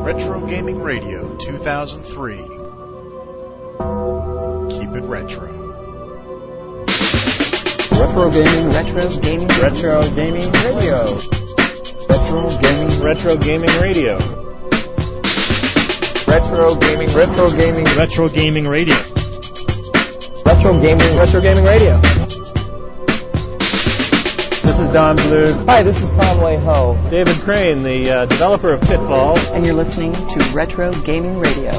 Retro Gaming Radio 2003. Keep it retro. Retro Gaming, Retro Gaming, Retro Gaming Radio. Retro Gaming, Retro Gaming Radio. Retro Gaming, Retro Gaming, Retro Gaming Radio. Retro Gaming, Retro Gaming Radio. This is Don Bluth. Hi, this is Conway Ho. David Crane, the developer of Pitfall. and you're listening to Retro Gaming Radio.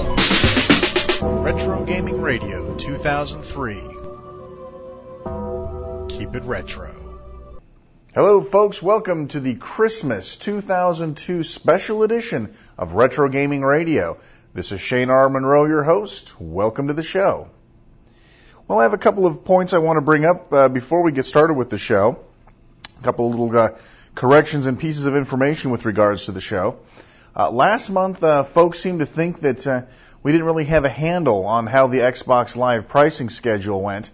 Retro Gaming Radio 2003. Keep it retro. Hello, folks. Welcome to the Christmas 2002 special edition of Retro Gaming Radio. This is Shane R. Monroe, your host. Welcome to the show. Well, I have a couple of points I want to bring up before we get started with the show. A couple of little corrections and pieces of information with regards to the show. Last month, folks seemed to think that we didn't really have a handle on how the Xbox Live pricing schedule went.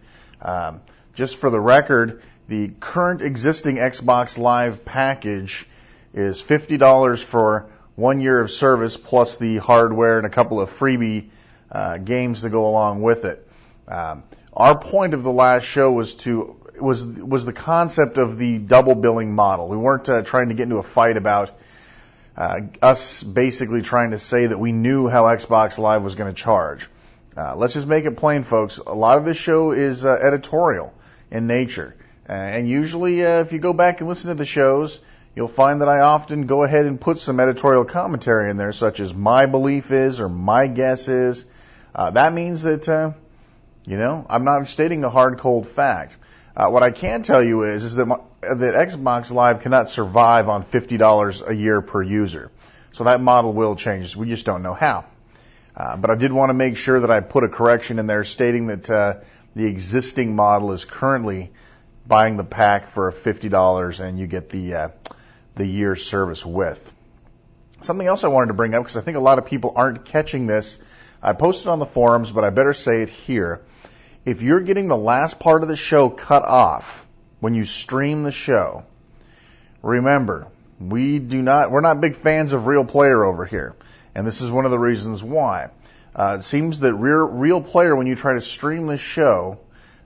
Just for the record, the current existing Xbox Live package is $50 for 1 year of service plus the hardware and a couple of freebie games to go along with it. Our point of the last show was the concept of the double billing model. We weren't trying to get into a fight about us basically trying to say that we knew how Xbox Live was going to charge. Let's just make it plain, folks. A lot of this show is editorial in nature. And usually, if you go back and listen to the shows, you'll find that I often go ahead and put some editorial commentary in there, such as my belief is or my guess is. That means that, I'm not stating a hard, cold fact. What I can tell you is that Xbox Live cannot survive on $50 a year per user. So that model will change. We just don't know how. But I did want to make sure that I put a correction in there stating that the existing model is currently buying the pack for $50 and you get the year service with. Something else I wanted to bring up, because I think a lot of people aren't catching this. I posted on the forums, but I better say it here. If you're getting the last part of the show cut off when you stream the show, remember, we're not big fans of Real Player over here. And this is one of the reasons why. It seems that Real Player, when you try to stream the show,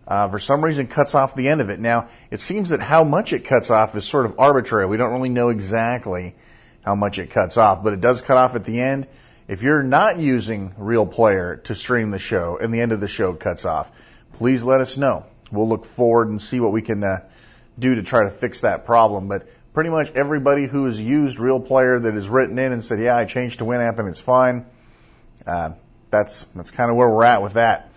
for some reason cuts off the end of it. Now, it seems that how much it cuts off is sort of arbitrary. We don't really know exactly how much it cuts off, but it does cut off at the end. If you're not using Real Player to stream the show and the end of the show cuts off, please let us know. We'll look forward and see what we can do to try to fix that problem. But pretty much everybody who has used Real Player that has written in and said, yeah, I changed to Winamp and it's fine, that's kind of where we're at with that.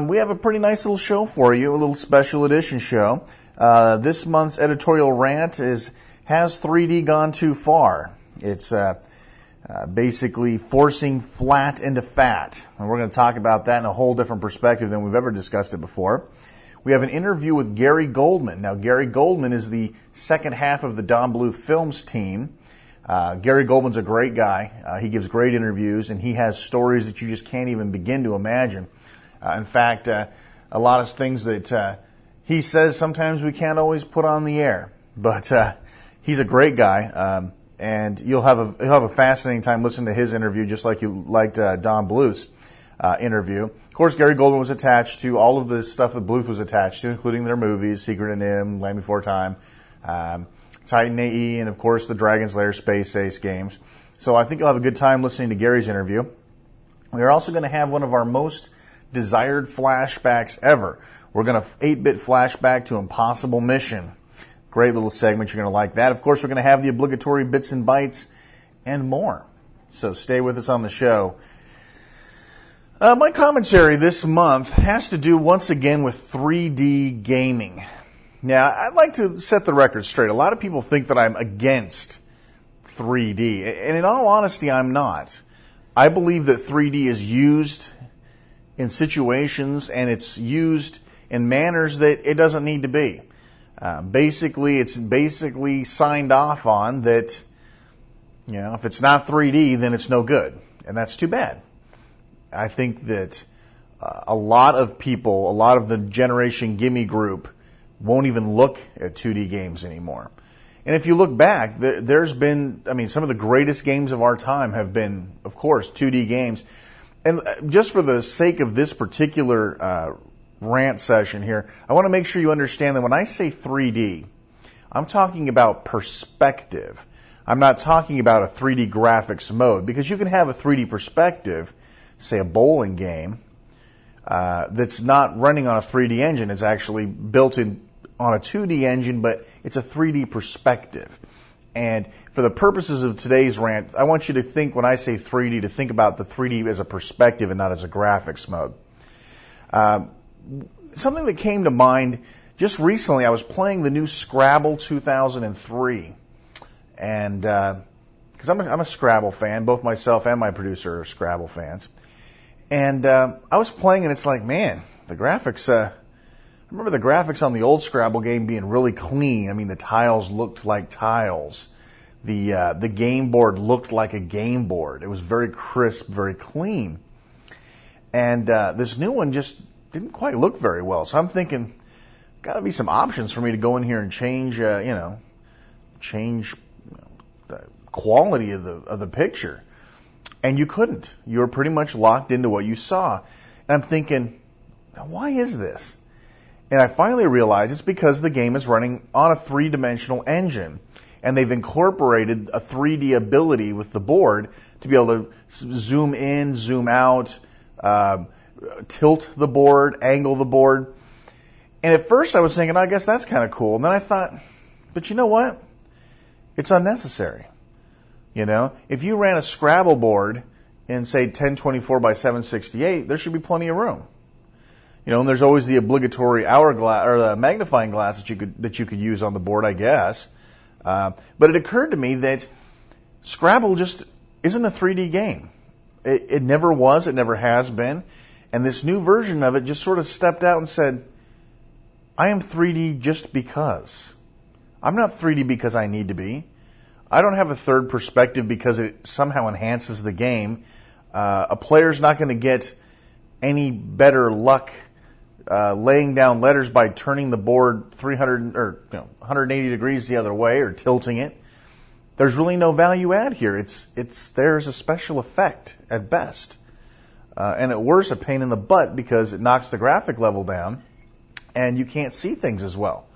We have a pretty nice little show for you, a little special edition show. This month's editorial rant has 3D gone too far? It's basically forcing flat into fat. And we're going to talk about that in a whole different perspective than we've ever discussed it before. We have an interview with Gary Goldman. Now, Gary Goldman is the second half of the Don Bluth Films team. Gary Goldman's a great guy. He gives great interviews, and he has stories that you just can't even begin to imagine. In fact, a lot of things that he says sometimes we can't always put on the air. But he's a great guy. And you'll have a fascinating time listening to his interview, just like you liked Don Bluth's interview. Of course, Gary Goldman was attached to all of the stuff that Bluth was attached to, including their movies, Secret and M, Land Before Time, Titan AE, and of course the Dragon's Lair Space Ace games. So I think you'll have a good time listening to Gary's interview. We are also going to have one of our most desired flashbacks ever. We're going to 8-bit flashback to Impossible Mission. Great little segment. You're going to like that. Of course, we're going to have the obligatory Bits and Bytes and more. So stay with us on the show. My commentary this month has to do once again with 3D gaming. Now, I'd like to set the record straight. A lot of people think that I'm against 3D. And in all honesty, I'm not. I believe that 3D is used in situations and it's used in manners that it doesn't need to be. It's signed off on that, if it's not 3D, then it's no good. And that's too bad. I think that a lot of people, a lot of the Generation Gimme group, won't even look at 2D games anymore. And if you look back, there's been, some of the greatest games of our time have been, of course, 2D games. And just for the sake of this particular rant session here, I want to make sure you understand that when I say 3D, I'm talking about perspective. I'm not talking about a 3D graphics mode, because you can have a 3D perspective, say a bowling game, that's not running on a 3D engine. It's actually built in on a 2D engine, but it's a 3D perspective. And for the purposes of today's rant, I want you to think, when I say 3D, to think about the 3D as a perspective and not as a graphics mode. Something that came to mind just recently, I was playing the new Scrabble 2003. And because I'm a Scrabble fan, both myself and my producer are Scrabble fans. And I was playing, and it's like, man, the graphics, I remember the graphics on the old Scrabble game being really clean. I mean, the tiles looked like tiles. The game board looked like a game board. It was very crisp, very clean. And this new one just didn't quite look very well. So I'm thinking, got to be some options for me to go in here and change, change the quality of the picture. And you couldn't. You were pretty much locked into what you saw. And I'm thinking, why is this? And I finally realized it's because the game is running on a three-dimensional engine. And they've incorporated a 3D ability with the board to be able to zoom in, zoom out, tilt the board, angle the board. And at first I was thinking, I guess that's kind of cool. And then I thought, but you know what? It's unnecessary. You know, if you ran a Scrabble board in, say, 1024 by 768, there should be plenty of room. You know, and there's always the obligatory hourglass or the magnifying glass that you could use on the board, I guess. But it occurred to me that Scrabble just isn't a 3D game. It never was. It never has been. And this new version of it just sort of stepped out and said, I am 3D just because. I'm not 3D because I need to be. I don't have a third perspective because it somehow enhances the game. A player's not going to get any better luck laying down letters by turning the board 180 degrees the other way or tilting it. There's really no value add here. There's a special effect at best. And at worst, a pain in the butt because it knocks the graphic level down and you can't see things as well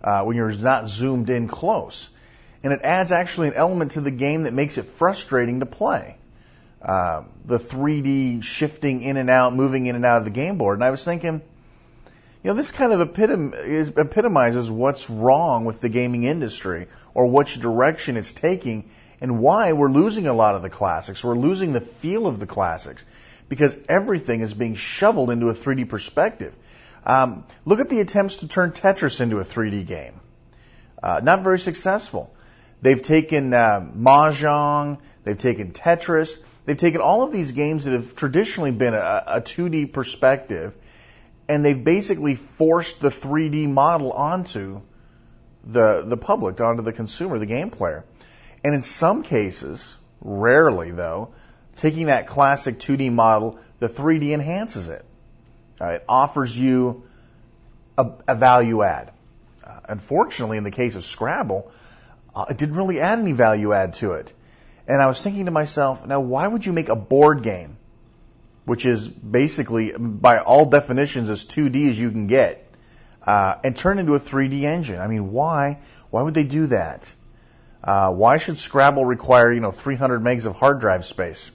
when you're not zoomed in close. And it adds actually an element to the game that makes it frustrating to play. The 3D shifting in and out, moving in and out of the game board. And I was thinking, this kind of epitomizes what's wrong with the gaming industry or which direction it's taking and why we're losing a lot of the classics. We're losing the feel of the classics because everything is being shoveled into a 3D perspective. Look at the attempts to turn Tetris into a 3D game. Not very successful. They've taken Mahjong, they've taken Tetris, they've taken all of these games that have traditionally been a 2D perspective, and they've basically forced the 3D model onto the public, onto the consumer, the game player. And in some cases, rarely though, taking that classic 2D model, the 3D enhances it. It offers you a value add. Unfortunately, in the case of Scrabble, it didn't really add any value add to it. And I was thinking to myself, now why would you make a board game, which is basically, by all definitions, as 2D as you can get, and turn into a 3D engine? I mean, why? Why would they do that? Why should Scrabble require, 300 megs of hard drive space?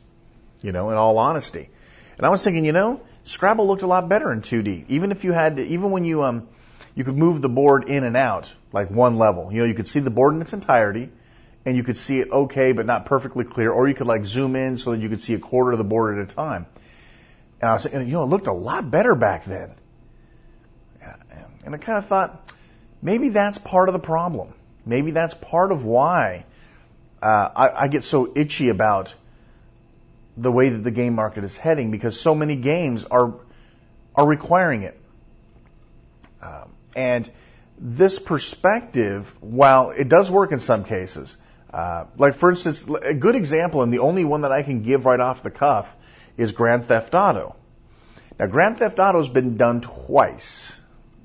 In all honesty. And I was thinking, Scrabble looked a lot better in 2D. Even when you could move the board in and out, like one level. You could see the board in its entirety, and you could see it okay, but not perfectly clear. Or you could zoom in so that you could see a quarter of the board at a time. And I was thinking, it looked a lot better back then. And I kind of thought, maybe that's part of the problem. Maybe that's part of why I get so itchy about the way that the game market is heading, because so many games are requiring it. And this perspective, while it does work in some cases, like for instance, a good example, and the only one that I can give right off the cuff, is Grand Theft Auto. Now, Grand Theft Auto has been done twice,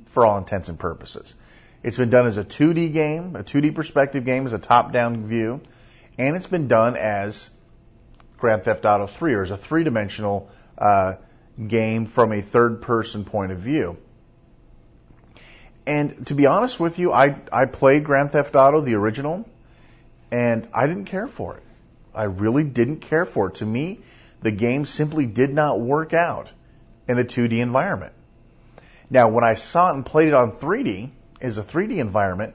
for all intents and purposes. It's been done as a 2D game, a 2D perspective game, as a top-down view, and it's been done as Grand Theft Auto 3, or as a three-dimensional game from a third-person point of view. And to be honest with you, I played Grand Theft Auto, the original, and I didn't care for it. I really didn't care for it. To me, the game simply did not work out in a 2D environment. Now, when I saw it and played it on 3D, as a 3D environment,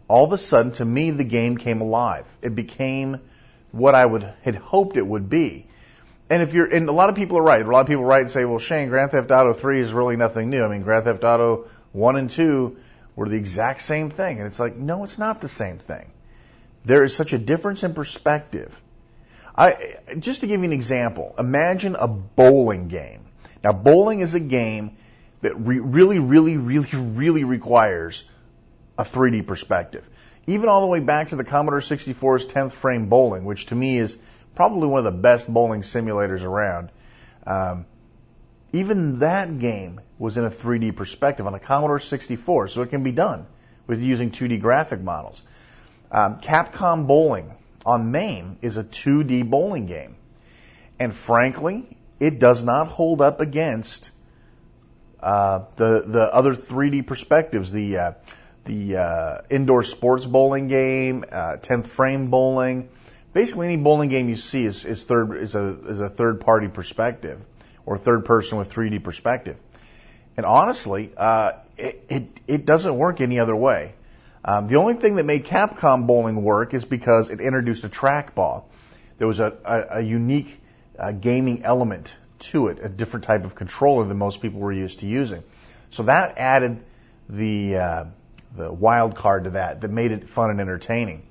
all of a sudden, to me, the game came alive. It became what I had hoped it would be. And a lot of people are right. A lot of people write and say, well, Shane, Grand Theft Auto 3 is really nothing new. I mean, Grand Theft Auto 1 and 2 were the exact same thing. And it's like, no, it's not the same thing. There is such a difference in perspective. Just to give you an example, imagine a bowling game. Now, bowling is a game that really requires a 3D perspective. Even all the way back to the Commodore 64's 10th frame bowling, which to me is probably one of the best bowling simulators around. Even that game was in a 3D perspective on a Commodore 64, so it can be done with using 2D graphic models. Capcom Bowling on MAME is a 2D bowling game. And frankly, it does not hold up against the other 3D perspectives, the indoor sports bowling game, 10th frame bowling. Basically, any bowling game you see is a third party perspective or third person with 3D perspective. And honestly, it doesn't work any other way. The only thing that made Capcom Bowling work is because it introduced a trackball. There was a unique gaming element to it, a different type of controller than most people were used to using. So that added the wild card to that made it fun and entertaining.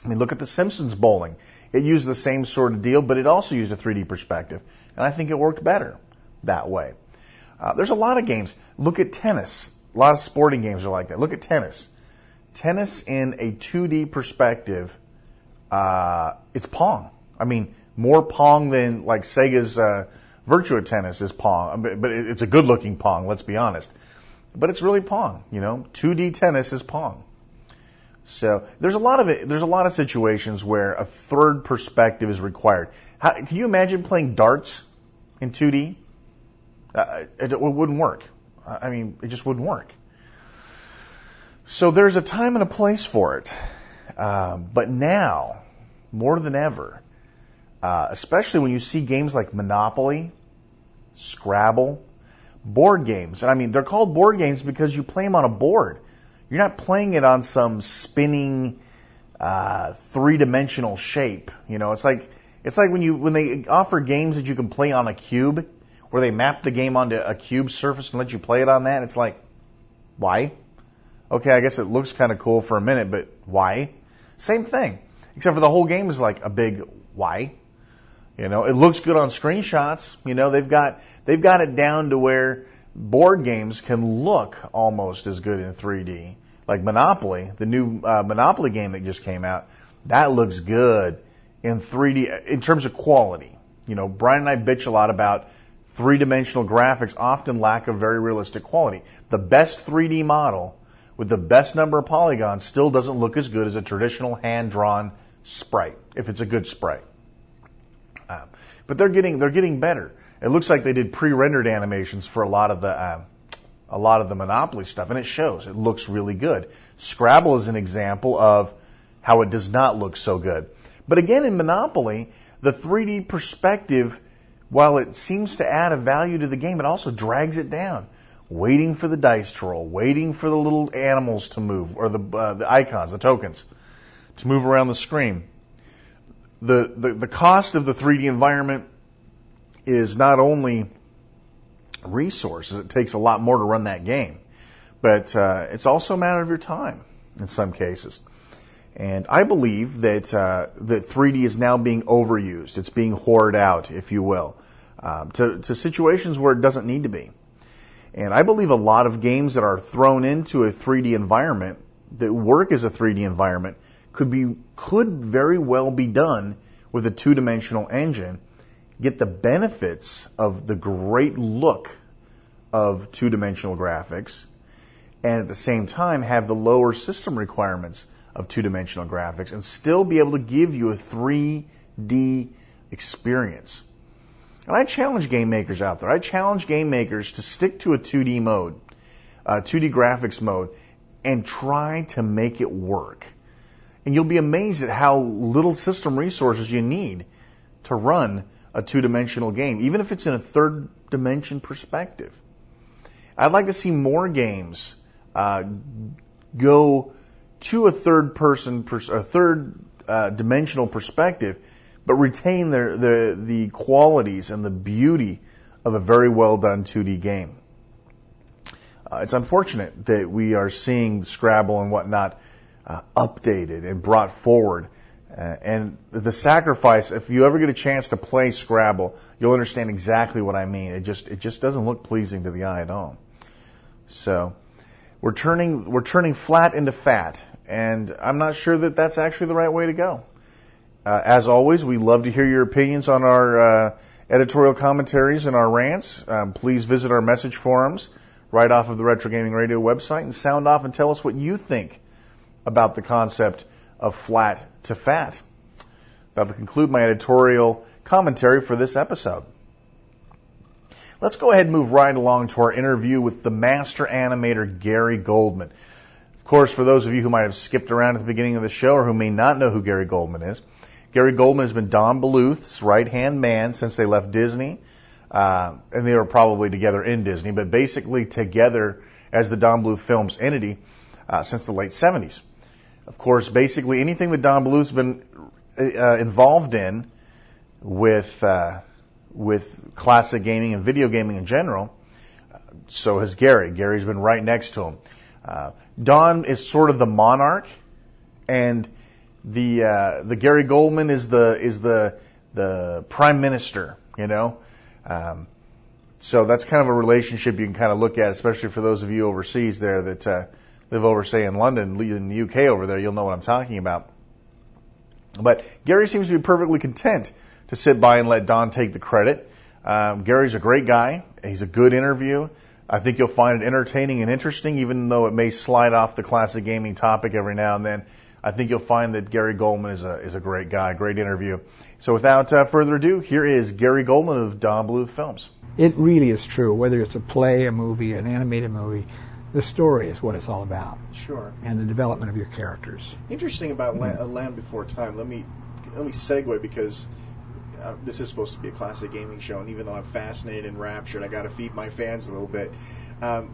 I mean, look at The Simpsons Bowling. It used the same sort of deal, but it also used a 3D perspective, and I think it worked better that way. There's a lot of games. Look at tennis. A lot of sporting games are like that. Look at tennis. Tennis in a 2D perspective, it's Pong. I mean, more Pong than like Sega's Virtua Tennis is Pong, but it's a good-looking Pong, let's be honest. But it's really Pong, 2D tennis is Pong. So there's a lot of situations where a third perspective is required. Can you imagine playing darts in 2D? It wouldn't work. I mean, it just wouldn't work. So there's a time and a place for it. But now, more than ever, especially when you see games like Monopoly, Scrabble, board games. And I mean, they're called board games because you play them on a board. You're not playing it on some spinning, three-dimensional shape. It's like when they offer games that you can play on a cube, where they map the game onto a cube surface and let you play it on that. It's like, why? Okay, I guess it looks kind of cool for a minute, but why? Same thing, except for the whole game is like a big why. It looks good on screenshots. They've got it down to where board games can look almost as good in 3D. Like Monopoly, the new Monopoly game that just came out, that looks good in 3D in terms of quality. Brian and I bitch a lot about three-dimensional graphics often lack a very realistic quality. The best 3D model with the best number of polygons still doesn't look as good as a traditional hand-drawn sprite, if it's a good sprite. But they're getting better. It looks like they did pre-rendered animations for a lot of the Monopoly stuff, and it shows. It looks really good. Scrabble is an example of how it does not look so good. But again, in Monopoly, the 3D perspective, while it seems to add a value to the game, it also drags it down. Waiting for the dice to roll, waiting for the little animals to move, or the icons, the tokens, to move around the screen. The cost of the 3D environment is not only resources, it takes a lot more to run that game, but it's also a matter of your time in some cases. And I believe that 3D is now being overused. It's being hoarded out, if you will, to situations where it doesn't need to be. And I believe a lot of games that are thrown into a 3D environment, that work as a 3D environment, could very well be done with a two-dimensional engine, get the benefits of the great look of two-dimensional graphics, and at the same time have the lower system requirements of two-dimensional graphics and still be able to give you a 3D experience. And I challenge game makers out there. I challenge game makers to stick to a 2D mode, 2D graphics mode, and try to make it work. And you'll be amazed at how little system resources you need to run a two-dimensional game, even if it's in a third-dimension perspective. I'd like to see more games go to a third-dimensional perspective, but retain the qualities and the beauty of a very well-done 2D game. It's unfortunate that we are seeing Scrabble and whatnot updated and brought forward. And the sacrifice, if you ever get a chance to play Scrabble, you'll understand exactly what I mean. It just doesn't look pleasing to the eye at all. So we're turning flat into fat, and I'm not sure that that's actually the right way to go. As always, we love to hear your opinions on our editorial commentaries and our rants. Please visit our message forums right off of the Retro Gaming Radio website and sound off and tell us what you think about the concept of flat to fat. That will conclude my editorial commentary for this episode. Let's go ahead and move right along to our interview with the master animator Gary Goldman. Of course, for those of you who might have skipped around at the beginning of the show or who may not know who Gary Goldman is, Gary Goldman has been Don Bluth's right-hand man since they left Disney, and they were probably together in Disney, but basically together as the Don Bluth Films entity since the late 70s. Of course, basically anything that Don Bluth's been involved in with classic gaming and video gaming in general, so has Gary. Gary's been right next to him. Don is sort of the monarch, and the Gary Goldman is the prime minister, you know. So that's kind of a relationship you can kind of look at, especially for those of you overseas there that live over, say, in London, in the UK over there. You'll know what I'm talking about. But Gary seems to be perfectly content to sit by and let Don take the credit. Gary's a great guy. He's a good interview. I think you'll find it entertaining and interesting, even though it may slide off the classic gaming topic every now and then. I think you'll find that Gary Goldman is a great guy, great interview. So without further ado, here is Gary Goldman of Don Bluth Films. It really is true, whether it's a play, a movie, an animated movie, the story is what it's all about. Sure. And the development of your characters. Interesting about Land Before Time. Let me segue, because this is supposed to be a classic gaming show, and even though I'm fascinated and raptured, I got to feed my fans a little bit.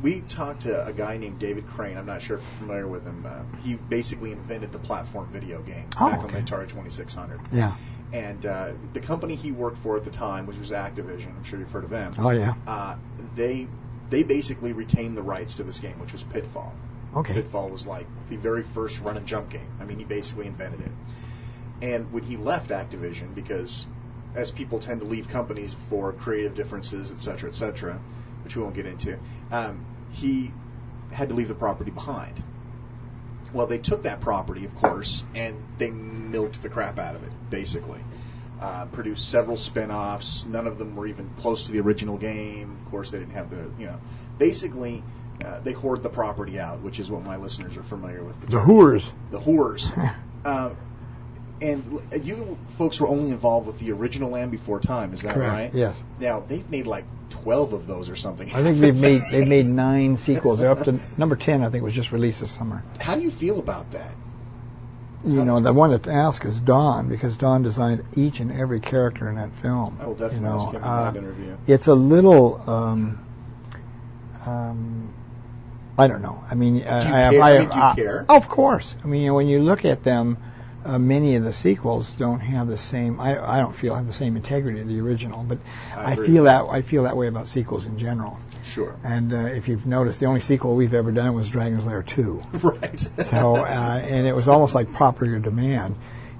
We talked to a guy named David Crane. I'm not sure if you're familiar with him. He basically invented the platform video game back on the Atari 2600. Yeah. And the company he worked for at the time, which was Activision, I'm sure you've heard of them. Oh, yeah. They basically retained the rights to this game, which was Pitfall. Okay. Pitfall was like the very first run and jump game. I mean, he basically invented it. And when he left Activision, because as people tend to leave companies for creative differences, et cetera, which we won't get into, he had to leave the property behind. Well, they took that property, of course, and they milked the crap out of it, basically. Produced several spin-offs. None of them were even close to the original game. Of course, they didn't have basically, they hoard the property out, which is what my listeners are familiar with. The whores. The whores. And you folks were only involved with the original Land Before Time, is that Correct. right? Yes. Now, they've made like 12 of those or something. I think they've made 9 sequels. They're up to number 10. I think was just released this summer. How do you feel about that? You know, the one to ask is Don, because Don designed each and every character in that film. I will definitely ask him in that interview. It's a little, I don't know. I mean, do you care? Of course. I mean, when you look at them, many of the sequels don't have the same. I don't feel have the same integrity of the original, but I feel that way about sequels in general. Sure. And if you've noticed, the only sequel we've ever done was Dragon's Lair 2. Right. So, and it was almost like popular demand.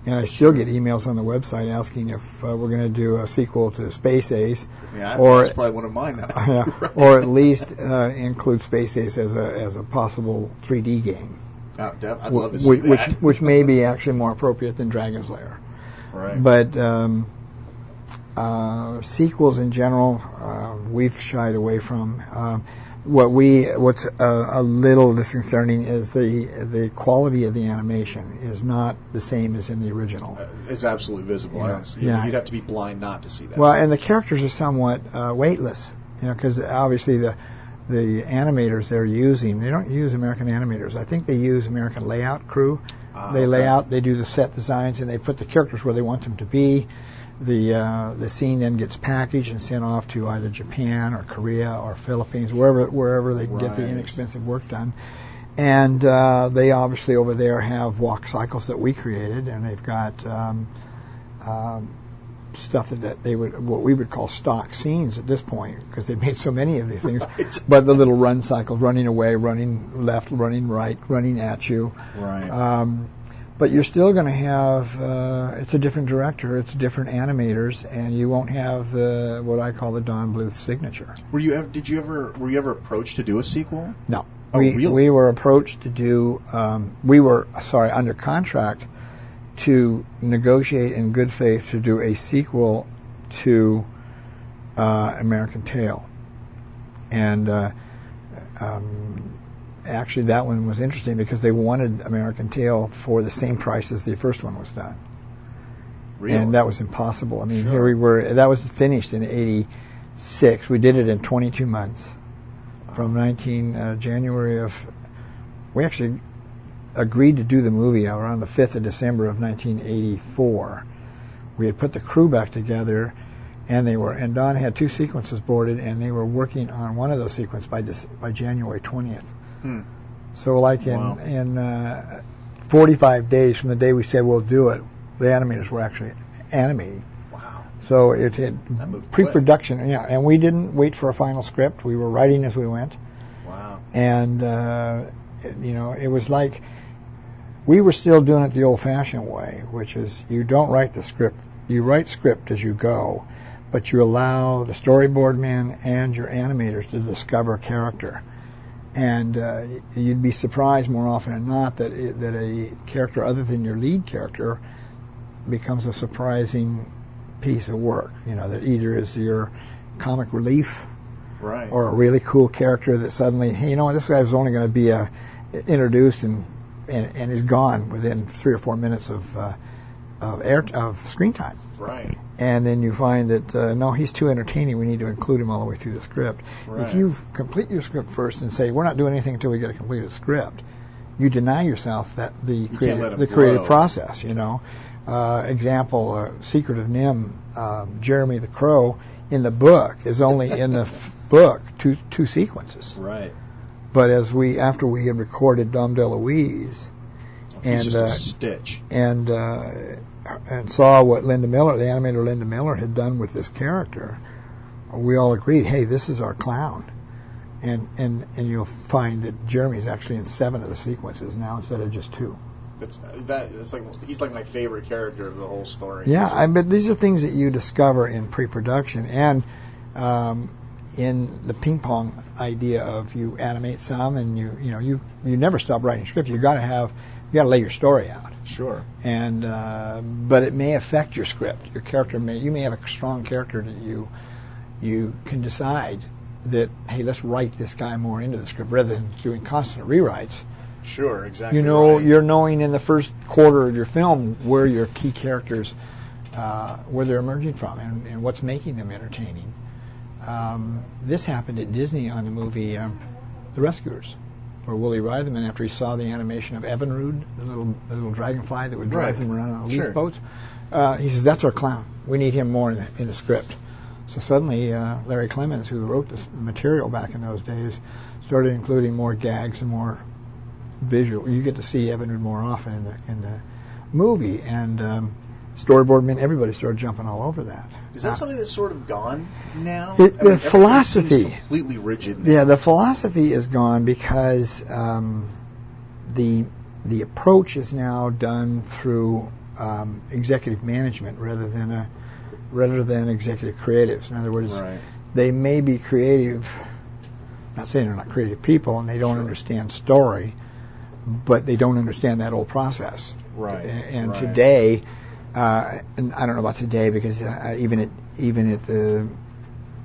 And I still get emails on the website asking if we're going to do a sequel to Space Ace. Yeah, or, that's probably one of mine, though. Yeah, Right. Or at least include Space Ace as a possible 3D game. Oh, I'd love to see that. Which may be actually more appropriate than Dragon's Lair. Right. But sequels in general, we've shied away from. What's a little disconcerting is the quality of the animation is not the same as in the original. It's absolutely visible. Yeah. I don't see it. Yeah. You'd have to be blind not to see that. Well, and the characters are somewhat weightless, because obviously the animators they're using, they don't use American animators. I think they use American layout crew. They lay out, they do the set designs, and they put the characters where they want them to be. The scene then gets packaged and sent off to either Japan or Korea or Philippines, wherever they can get the inexpensive work done. And they obviously over there have walk cycles that we created, and they've got stuff that they what we would call stock scenes at this point, because they've made so many of these things. Right. But the little run cycles, running away, running left, running right, running at you. Right. But you're still going to have it's a different director, it's different animators, and you won't have what I call the Don Bluth signature. Were you ever approached to do a sequel? No. Oh, really? We were approached to do. We were under contract to negotiate in good faith to do a sequel to American Tail, and actually that one was interesting because they wanted American Tail for the same price as the first one was done. Really? And that was impossible. I mean, Sure. here we were. That was finished in '86. We did it in 22 months, from January of. We actually agreed to do the movie around the 5th of December of 1984. We had put the crew back together, and Don had 2 sequences boarded, and they were working on one of those sequences by January 20th. So like in 45 days from the day we said we'll do it, the animators were actually animating. Wow. So it had That moved pre-production, and we didn't wait for a final script. We were writing as we went. Wow. And it was like we were still doing it the old-fashioned way, which is you don't write the script. You write script as you go, but you allow the storyboard man and your animators to discover character. And you'd be surprised more often than not that a character other than your lead character becomes a surprising piece of work. That either is your comic relief, right, or a really cool character that suddenly, hey, this guy was only going to be introduced and is gone within 3 or 4 minutes of screen time. Right. And then you find that no, he's too entertaining. We need to include him all the way through the script. Right. If you complete your script first and say we're not doing anything until we get a completed script, you deny yourself that the creative process. Example: Secret of Nim. Jeremy the Crow in the book is only in the book two sequences. Right. But after we had recorded Dom DeLuise, He's just a stitch. And saw what the animator Linda Miller had done with this character, we all agreed, hey, this is our clown. And you'll find that Jeremy's actually in 7 of the sequences now instead of just 2. He's like my favorite character of the whole story. Yeah, but these are things that you discover in pre-production and in the ping pong idea of you animate some and you never stop writing script. You got to lay your story out. Sure. And but it may affect your script. Your character you may have a strong character that you can decide that, hey, let's write this guy more into the script rather than doing constant rewrites. Sure, exactly. You're knowing in the first quarter of your film where your key characters where they're emerging from and what's making them entertaining. This happened at Disney on the movie The Rescuers, where Wooly Reitherman, after he saw the animation of Evinrude, the little dragonfly that would drive him around on leaf boats, he says, that's our clown. We need him more in the script. So suddenly, Larry Clemens, who wrote this material back in those days, started including more gags and more visual. You get to see Evinrude more often in the movie, and storyboard men, everybody started jumping all over that. Is that something that's sort of gone now? The philosophy seems completely rigid now. Yeah, the philosophy is gone because the approach is now done through executive management rather than executive creatives. In other words, they may be creative. Not saying they're not creative people and they don't understand story, but they don't understand that old process. Right. And today. And I don't know about today because even at the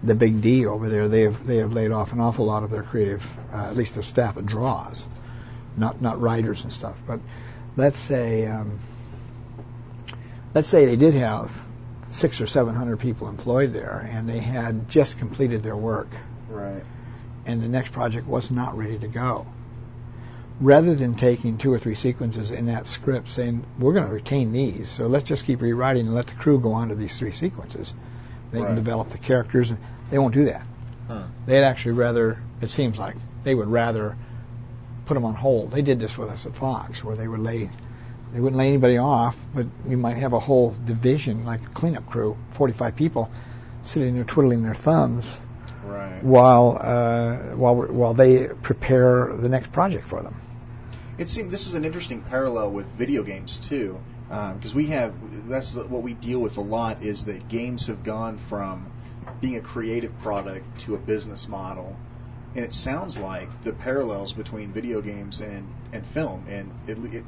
the big D over there, they have laid off an awful lot of their creative, at least their staff of draws, not writers and stuff. But let's say they did have 600 or 700 people employed there, and they had just completed their work, Right. and the next project was not ready to go. Rather than taking 2 or 3 sequences in that script saying, we're going to retain these, so let's just keep rewriting and let the crew go on to these 3 sequences. They Right. can develop the characters. They won't do that. Huh. They'd actually rather, it seems like, they would rather put them on hold. They did this with us at Fox, where they wouldn't lay anybody off, but you might have a whole division, like a cleanup crew, 45 people, sitting there twiddling their thumbs Right. while they prepare the next project for them. It seems this is an interesting parallel with video games too, because that's what we deal with a lot, is that games have gone from being a creative product to a business model, and it sounds like the parallels between video games and film and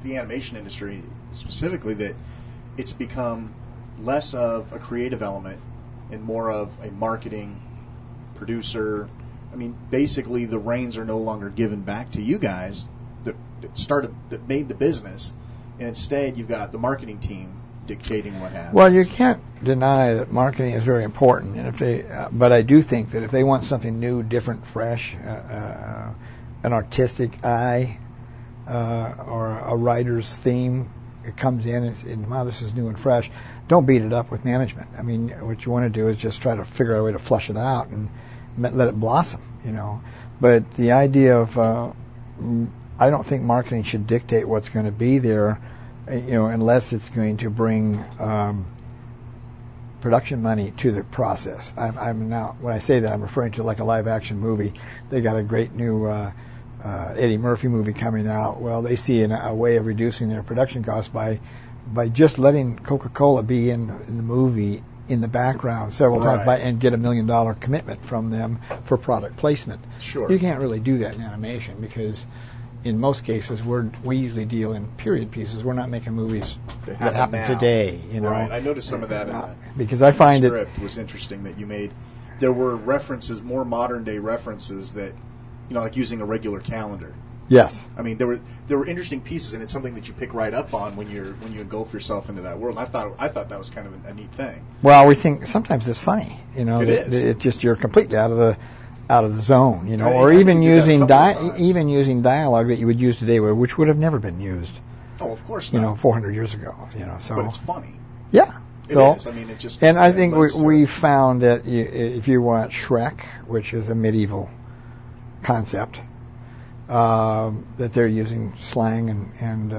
the animation industry specifically, that it's become less of a creative element and more of a marketing producer. I mean, basically the reins are no longer given back to you guys that made the business, and instead you've got the marketing team dictating what happens. Well, you can't deny that marketing is very important, and but I do think that if they want something new, different, fresh, an artistic eye, or a writer's theme, it comes in and wow, this is new and fresh. Don't beat it up with management. I mean, what you want to do is just try to figure out a way to flush it out and let it blossom, But the idea of I don't think marketing should dictate what's going to be there, unless it's going to bring production money to the process. I'm now, when I say that, I'm referring to like a live action movie. They got a great new Eddie Murphy movie coming out. Well, they see a way of reducing their production costs by just letting Coca-Cola be in the movie in the background several times and get $1 million commitment from them for product placement. Sure. You can't really do that in animation because in most cases we usually deal in period pieces. We're not making movies that happen today. Right. I noticed some of that in because I find the script was interesting that you made. There were references, more modern day references that, like using a regular calendar. Yes. I mean, there were interesting pieces, and it's something that you pick right up on when you engulf yourself into that world. And I thought that was kind of a neat thing. Well, we think sometimes it's funny, It is. It's just you're completely out of the zone, I or even using using using dialogue that you would use today, which would have never been used. Oh, of course not. 400 years ago. So. But it's funny. Yeah. It is. I mean, it just. And I think we found that if you watch Shrek, which is a medieval concept, that they're using slang and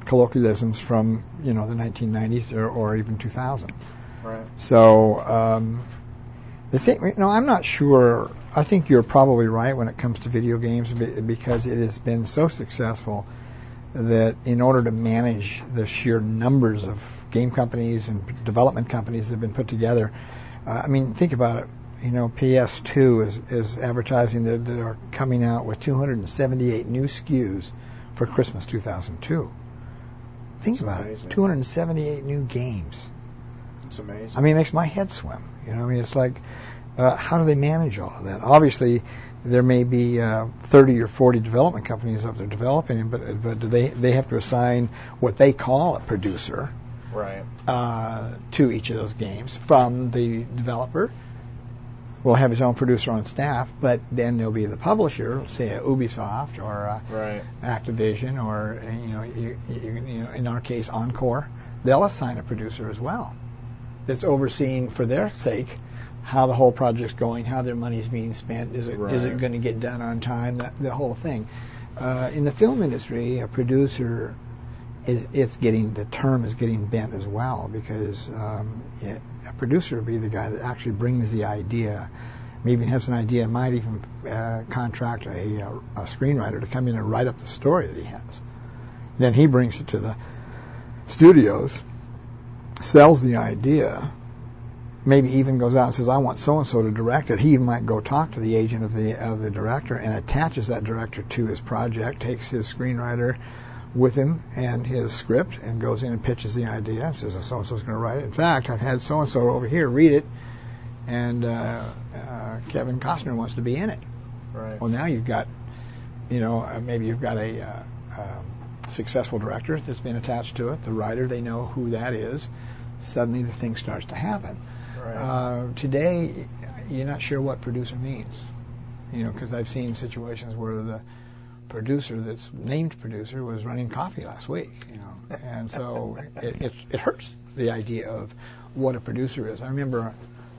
colloquialisms from the 1990s or even 2000. Right. So the same. I'm not sure. I think you're probably right when it comes to video games because it has been so successful that in order to manage the sheer numbers of game companies and development companies that have been put together, think about it. PS2 is advertising that they're coming out with 278 new SKUs for Christmas 2002. Think about it. 278 new games. It's amazing. It makes my head swim. It's like, how do they manage all of that? Obviously, there may be 30 or 40 development companies out there developing it, but they have to assign what they call a producer to each of those games from the developer. Will have his own producer on staff, but then there'll be the publisher, say a Ubisoft or Activision, or in our case Encore. They'll assign a producer as well that's overseeing for their sake how the whole project's going, how their money's being spent, is it going to get done on time, the whole thing. In the film industry, a producer the term is getting bent as well, because a producer would be the guy that actually brings the idea, maybe even has an idea, might even contract a screenwriter to come in and write up the story that he has. Then he brings it to the studios, sells the idea, maybe even goes out and says, I want so-and-so to direct it. He might go talk to the agent of the director and attaches that director to his project, takes his screenwriter with him and his script and goes in and pitches the idea and says, so-and-so's going to write it. In fact, I've had so-and-so over here read it, and Kevin Costner wants to be in it. Right. Well, now you've got, maybe you've got a successful director that's been attached to it. The writer, they know who that is. Suddenly the thing starts to happen. Right. Today, you're not sure what producer means. Because I've seen situations where the producer that's named producer was running coffee last week. And so it hurts the idea of what a producer is. I remember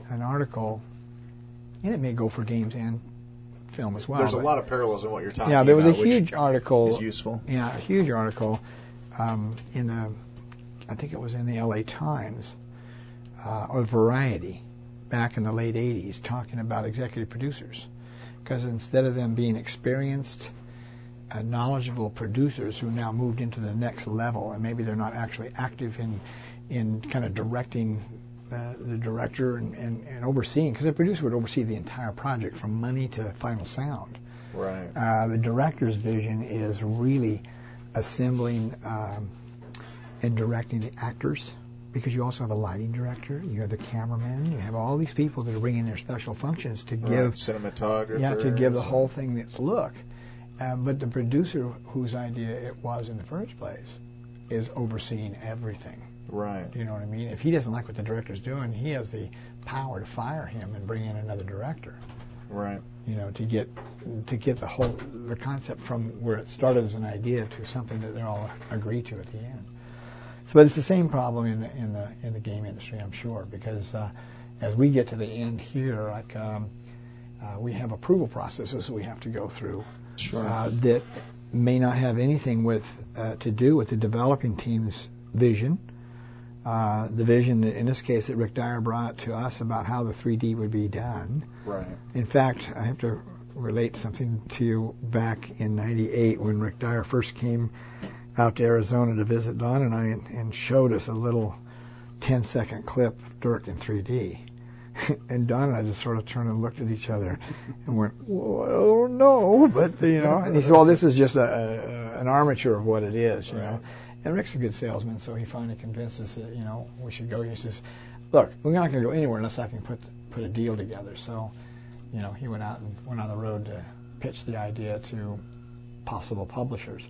an article, and it may go for games and film as well. There's a lot of parallels in what you're talking about. Yeah, there was a huge article. Is useful. Yeah, a huge article I think it was in the LA Times or Variety back in the late 80s, talking about executive producers. Because instead of them being experienced, knowledgeable producers who now moved into the next level, and maybe they're not actually active in kind of directing the director and overseeing, because the producer would oversee the entire project from money to final sound. Right. The director's vision is really assembling and directing the actors, because you also have a lighting director, you have the cameraman, you have all these people that are bringing their special functions to give cinematographer. Yeah, to give the whole thing its look. But the producer, whose idea it was in the first place, is overseeing everything. Right. Do you know what I mean? If he doesn't like what the director's doing, he has the power to fire him and bring in another director. Right. To get the concept from where it started as an idea to something that they all agree to at the end. So, but it's the same problem in the game industry, I'm sure, because as we get to the end here, like we have approval processes that we have to go through. Sure. That may not have anything to do with the developing team's vision. The vision, in this case, that Rick Dyer brought to us about how the 3D would be done. Right. In fact, I have to relate something to you back in '98 when Rick Dyer first came out to Arizona to visit Don and I and showed us a little 10-second clip of Dirk in 3D. And Don and I just sort of turned and looked at each other and went, well, no, but, and he said, well, this is just an armature of what it is, Right. And Rick's a good salesman, so he finally convinced us that, we should go. He says, look, we're not going to go anywhere unless I can put a deal together. So, he went out and went on the road to pitch the idea to possible publishers.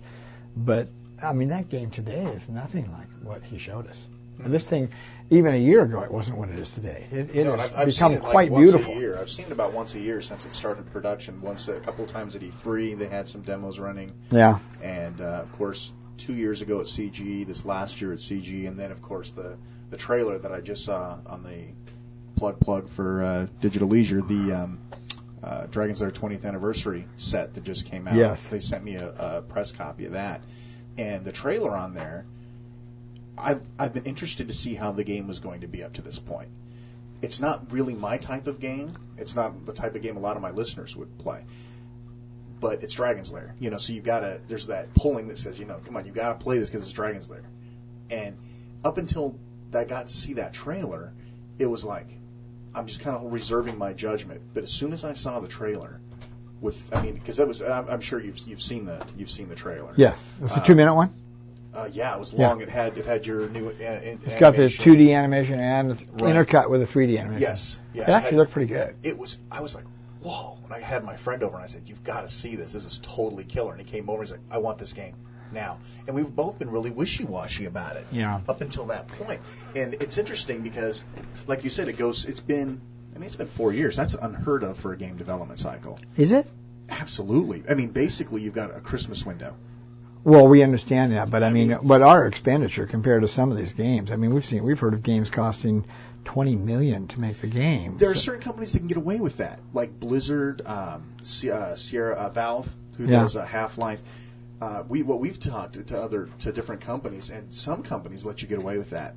But, I mean, that game today is nothing like what he showed us. And this thing, even a year ago, it wasn't what it is today. It has become quite beautiful. I've seen it about once a year since it started production. A couple of times at E3, they had some demos running. Yeah. And, of course, 2 years ago at CG, this last year at CG, and then, of course, the trailer that I just saw on the plug for Digital Leisure, the Dragon's Lair 20th anniversary set that just came out. Yes. They sent me a press copy of that. And the trailer on there, I've been interested to see how the game was going to be up to this point. It's not really my type of game. It's not the type of game a lot of my listeners would play. But it's Dragon's Lair, so there's that pulling that says, come on, you got to play this because it's Dragon's Lair. And up until I got to see that trailer, it was like, I'm just kind of reserving my judgment. But as soon as I saw the trailer, because that was, I'm sure you've seen the trailer. Yes, it's a 2-minute one. Yeah, it was long. Yeah. It had your new It's got the 2D animation and intercut with a 3D animation. Yes, yeah. It actually looked pretty good. I was like, whoa. When I had my friend over and I said, you've got to see this. This is totally killer. And he came over and he's like, I want this game now. And we've both been really wishy-washy about it. Yeah. Up until that point. And it's interesting because, like you said, it's been 4 years. That's unheard of for a game development cycle. Is it? Absolutely. I mean, basically, you've got a Christmas window. Well, we understand that, but but our expenditure compared to some of these games, we've heard of games costing $20 million to make the game. There are certain companies that can get away with that, like Blizzard, Sierra, Valve, who does Half-Life. We've talked to different companies, and some companies let you get away with that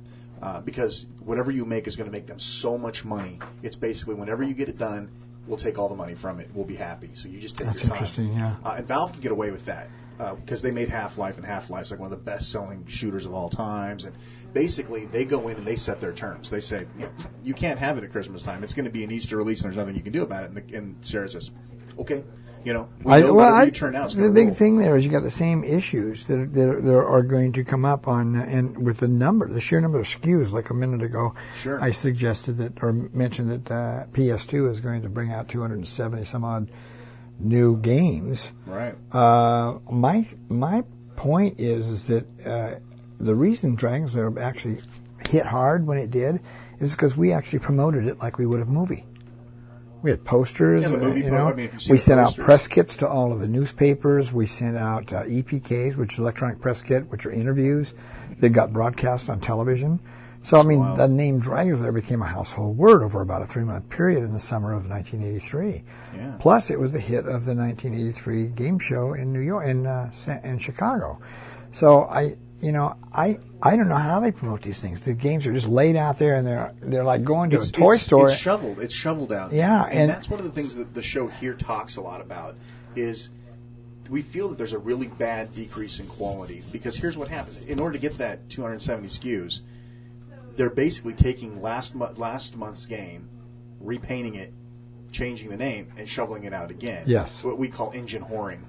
because whatever you make is going to make them so much money. It's basically whenever you get it done, we'll take all the money from it. We'll be happy. So you just take That's your time. interesting, yeah. And Valve can get away with that. Because they made Half-Life, and Half-Life's like one of the best-selling shooters of all times. And basically, they go in and they set their terms. They say, you can't have it at Christmas time. It's going to be an Easter release, and there's nothing you can do about it. And Sarah says, okay, we know whatever you turn out is going the to big roll. thing there is you got the same issues that are going to come up and with the sheer number of SKUs. Like a minute ago, Sure. I suggested that or mentioned that PS2 is going to bring out 270 some odd new games. Right. My point is that the reason Dragon's Lair actually hit hard when it did is because we actually promoted it like we would a movie. We had posters, Yeah, the movie if you've seen we the sent out posters. press kits to all of the newspapers. We sent out EPKs, which is electronic press kit, which are interviews. They got broadcast on television. So, Wow. the name Dragon's Lair became a household word over about a 3-month period in the summer of 1983. Yeah. Plus, it was the hit of the 1983 game show in New York, in Chicago. So I don't know how they promote these things. The games are just laid out there, and they're like going to a toy store. It's shoveled. It's shoveled out. Yeah, and that's one of the things that the show here talks a lot about is we feel that there's a really bad decrease in quality because here's what happens. In order to get that 270 SKUs, they're basically taking last month's game, repainting it, changing the name, and shoveling it out again. Yes. What we call engine whoring.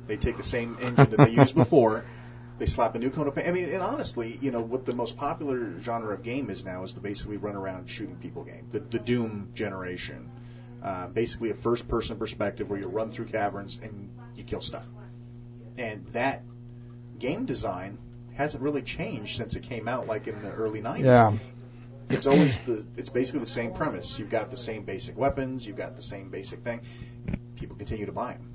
They take the same engine that they used before. They slap a new coat of paint. I mean, and honestly, what the most popular genre of game is now is the basically run around shooting people game, the Doom generation. Basically a first-person perspective where you run through caverns and you kill stuff. And that game design hasn't really changed since it came out, like in the early 90s. Yeah. It's basically the same premise. You've got the same basic weapons. You've got the same basic thing. People continue to buy them.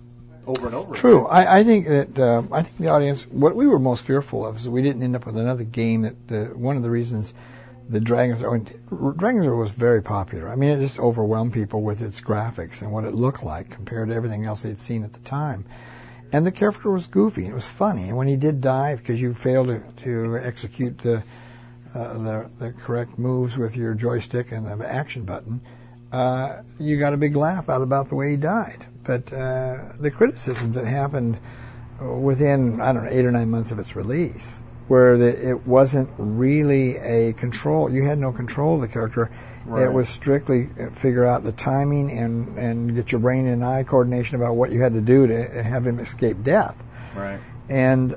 Over and over. True. I think that the audience, what we were most fearful of is that we didn't end up with another game that one of the reasons the Dragon's Lair was very popular. I mean, it just overwhelmed people with its graphics and what it looked like compared to everything else they'd seen at the time. And the character was goofy. It was funny. And when he did die because you failed to execute the correct moves with your joystick and the action button, you got a big laugh out about the way he died. But the criticisms that happened within, 8 or 9 months of its release, where it wasn't really a control, you had no control of the character. Right. It was strictly figure out the timing and get your brain and eye coordination about what you had to do to have him escape death. Right. And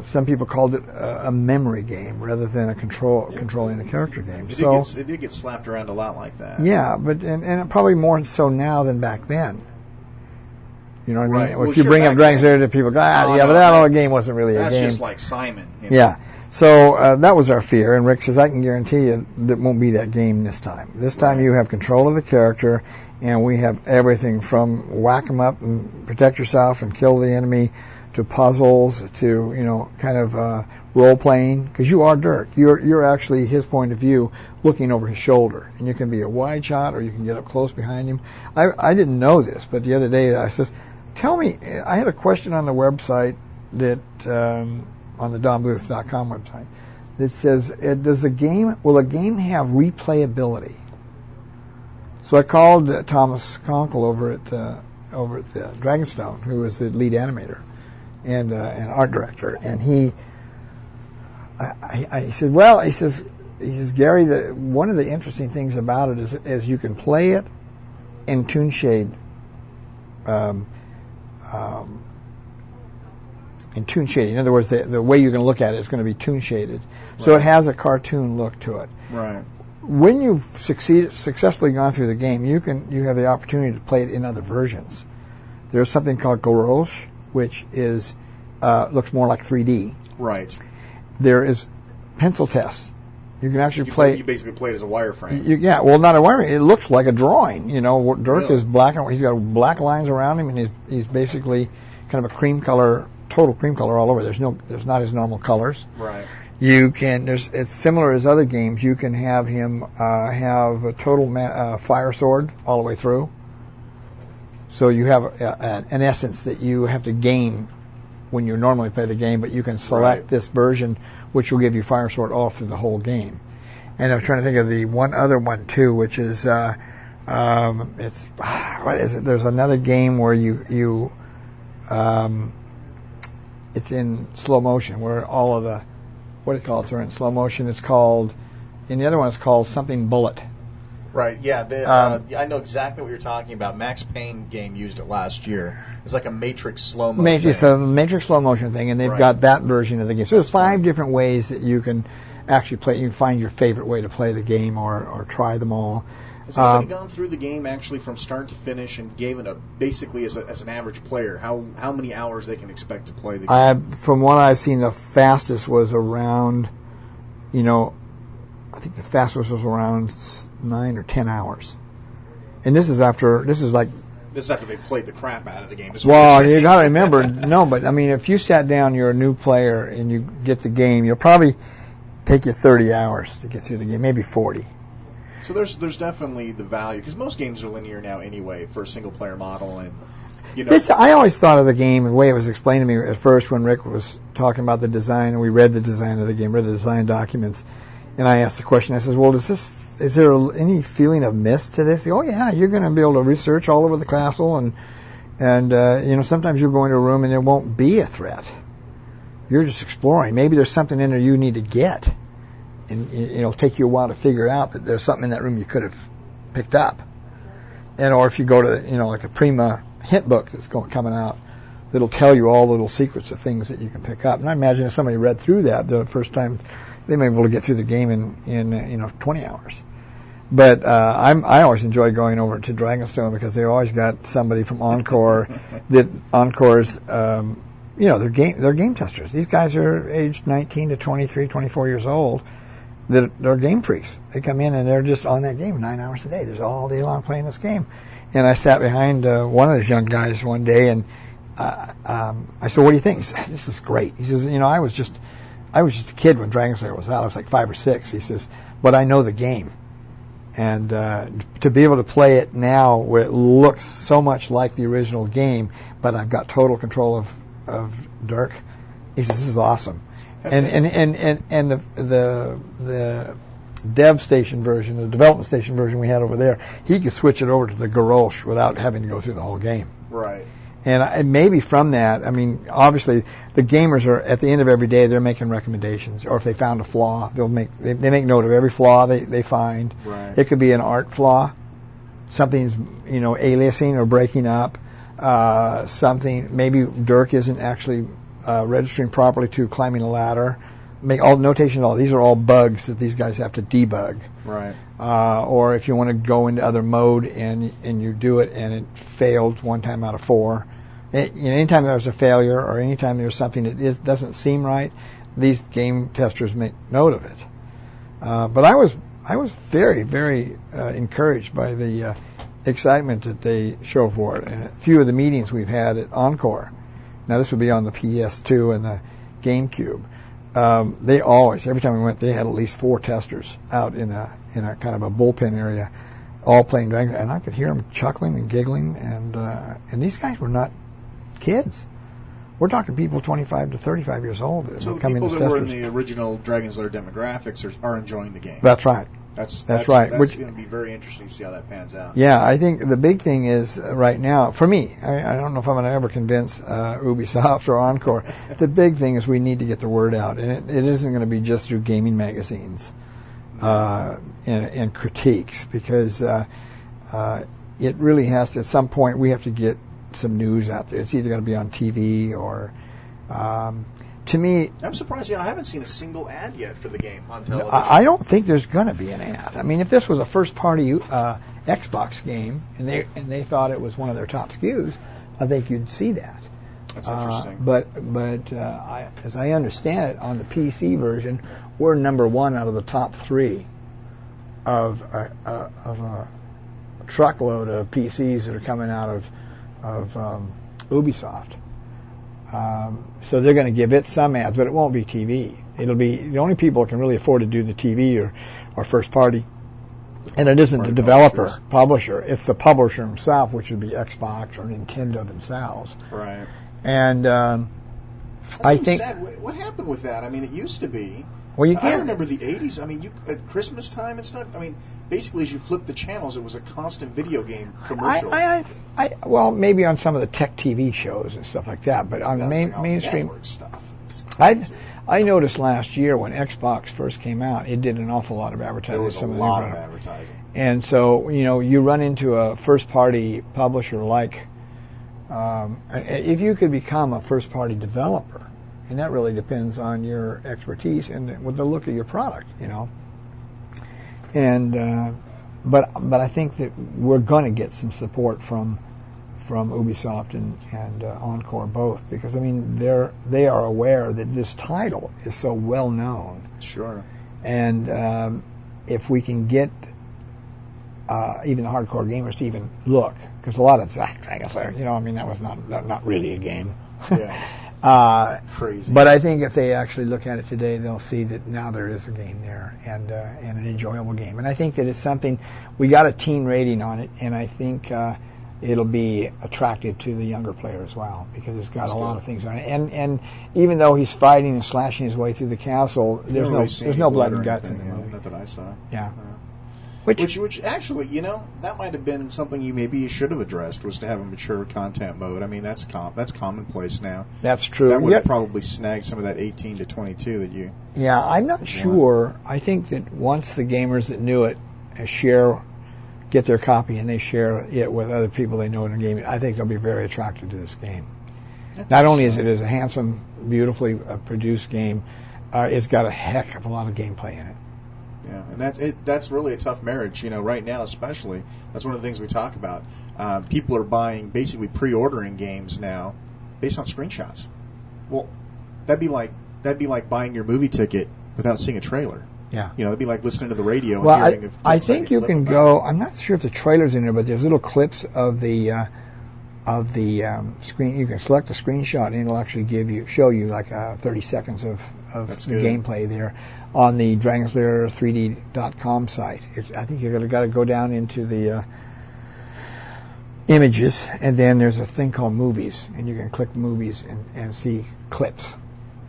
some people called it a memory game rather than a controlling the character game. It did get slapped around a lot like that. Yeah, but and probably more so now than back then. You know what I mean? Right. Well, if you bring up Dragon's Lair to people, but that little game wasn't really a game. That's just like Simon. Yeah. So that was our fear, and Rick says, I can guarantee you that won't be that game this time. This time you have control of the character, and we have everything from whack 'em up and protect yourself and kill the enemy to puzzles to, kind of role-playing, because you are Dirk. You're actually his point of view looking over his shoulder, and you can be a wide shot or you can get up close behind him. I didn't know this, but the other day I says, tell me, I had a question on the website that, on the DonBluth.com website, that says, will a game have replayability? So I called Thomas Conkle over at Dragonstone, who is the lead animator and art director, and he says, Gary, one of the interesting things about it is you can play it in toon shade. In toon shading. In other words, the way you're going to look at it is going to be toon shaded. So it has a cartoon look to it. Right. When you've successfully gone through the game, you have the opportunity to play it in other versions. There's something called Garrosh, which is looks more like 3D. Right. There is pencil test. You can actually play. You basically play it as a wireframe. Not a wireframe. It looks like a drawing. Dirk Really? is black and he's got black lines around him, and he's basically kind of a cream color, total cream color all over. There's not his normal colors. Right. It's similar as other games. You can have him have a total fire sword all the way through. So you have an essence that you have to gain when you normally play the game, but you can select this version, which will give you fire sword all through the whole game. And I'm trying to think of the one other one too, which is what is it? There's another game where you it's in slow motion, where all of the are in slow motion. It's called, and the other one is called something bullet. Right, yeah. I know exactly what you're talking about. Max Payne game used it last year. It's like a Matrix slow motion. It's a Matrix slow motion thing, and they've Right. got that version of the game. So there's 5 different ways that you can actually play. You can find your favorite way to play the game, or try them all. Has anybody gone through the game actually from start to finish and gave it basically as an average player how many hours they can expect to play the game? From what I've seen, the fastest was around, I think the fastest was around 9 or 10 hours. And this is after they played the crap out of the game. Well, you got to remember, but I mean, if you sat down, you're a new player, and you get the game, you'll probably take you 30 hours to get through the game, maybe 40. So there's definitely the value, because most games are linear now anyway for a single player model, and I always thought of the game the way it was explained to me at first when Rick was talking about the design, and we read the design of the game, read the design documents, and I asked the question. I says, "Well, is there any feeling of mist to this?" Oh yeah, you're going to be able to research all over the castle, and sometimes you'll go into a room and there won't be a threat. You're just exploring. Maybe there's something in there you need to get. And it'll take you a while to figure out that there's something in that room you could have picked up. Or if you go to, like the Prima hint book that's coming out, that'll tell you all the little secrets of things that you can pick up. And I imagine if somebody read through that the first time, they may be able to get through the game in 20 hours. But I always enjoy going over to Dragonstone because they always got somebody from Encore that Encore's they're game testers. These guys are aged 19 to 23, 24 years old. They're game freaks. They come in and they're just on that game 9 hours a day. They're all day long playing this game. And I sat behind one of those young guys one day, and I said, "What do you think?" He said, "This is great." He says, I was just a kid when Dragon Slayer was out. I was like 5 or 6. He says, "But I know the game." And to be able to play it now where it looks so much like the original game, but I've got total control of Dirk, he says, "This is awesome." And the dev station version, the development station version we had over there, he could switch it over to the Garrosh without having to go through the whole game. Right. And maybe from that, I mean, obviously the gamers are at the end of every day they're making recommendations, or if they found a flaw, they make note of every flaw they find. Right. It could be an art flaw, something's aliasing or breaking up, something maybe Dirk isn't actually registering properly to climbing a ladder. Make all notation. All these are all bugs that these guys have to debug. Right. Or if you want to go into other mode and you do it and it failed 1 time out of 4. Anytime there's a failure or anytime there's something that doesn't seem right, these game testers make note of it. But I was very, very encouraged by the excitement that they show for it. And a few of the meetings we've had at Encore. Now this would be on the PS2 and the GameCube. They always, every time we went, they had at least 4 testers out in a kind of a bullpen area, all playing Dragon, and I could hear them chuckling and giggling, and these guys were not kids. We're talking people 25 to 35 years old that so the come in people as that were in testers. the original Dragon's Lair demographics are enjoying the game. That's right. That's right. That's going to be very interesting to see how that pans out. Yeah, I think the big thing is right now, for me, I don't know if I'm going to ever convince Ubisoft or Encore. The big thing is we need to get the word out, and it isn't going to be just through gaming magazines and critiques, because it really has to, at some point, we have to get some news out there. It's either going to be on TV or... to me, I'm surprised. I haven't seen a single ad yet for the game on television. I don't think there's going to be an ad. I mean, if this was a first-party Xbox game and they thought it was one of their top SKUs, I think you'd see that. That's interesting. But as I understand it, on the PC version, we're number 1 out of the top 3 of a truckload of PCs that are coming out of Ubisoft. So they're going to give it some ads, but it won't be TV. It'll be the only people who can really afford to do the TV or first party. And it isn't the developer, publisher. It's the publisher himself, which would be Xbox or Nintendo themselves. Right. And I think... Sad. What happened with that? I mean, it used to be... Well, you I can't... remember the 80s. I mean, at Christmas time and stuff, I mean, basically as you flipped the channels, it was a constant video game commercial. Well, maybe on some of the tech TV shows and stuff like that, but on mainstream... network stuff. I noticed last year when Xbox first came out, it did an awful lot of advertising. There was a lot of advertising. And so, you run into a first-party publisher like, if you could become a first-party developer, and that really depends on your expertise and with the look of your product, And but I think that we're going to get some support from Ubisoft and Encore both, because they are aware that this title is so well known. Sure. And if we can get even the hardcore gamers to even look, because a lot of Dragon's Lair, that was not really a game. Yeah. Crazy. But I think if they actually look at it today, they'll see that now there is a game there, and an enjoyable game. And I think that it's something, we got a teen rating on it, and I think it'll be attractive to the younger player as well, because it's got a lot of things on it. And even though he's fighting and slashing his way through the castle, there's no blood and guts in the movie. Not that I saw. Yeah. Which actually, that might have been something you should have addressed, was to have a mature content mode. That's commonplace now. That's true. That would have probably snagged some of that 18 to 22 that you... Yeah, I'm not sure. I think that once the gamers that knew it get their copy and they share it with other people they know in the game, I think they'll be very attracted to this game. Not only is it a handsome, beautifully produced game, it's got a heck of a lot of gameplay in it. Yeah, and that's really a tough marriage, right now especially. That's one of the things we talk about. People are basically pre-ordering games now based on screenshots. Well, that'd be like buying your movie ticket without seeing a trailer. Yeah. It'd be like listening to the radio and hearing... I think you can go... I'm not sure if the trailer's in there, but there's little clips of the screen. You can select a screenshot, and it'll actually show you like 30 seconds of the gameplay there on the Dragon's Lair 3D.com site. I think you've got to go down into the images, and then there's a thing called movies, and you can click movies and see clips.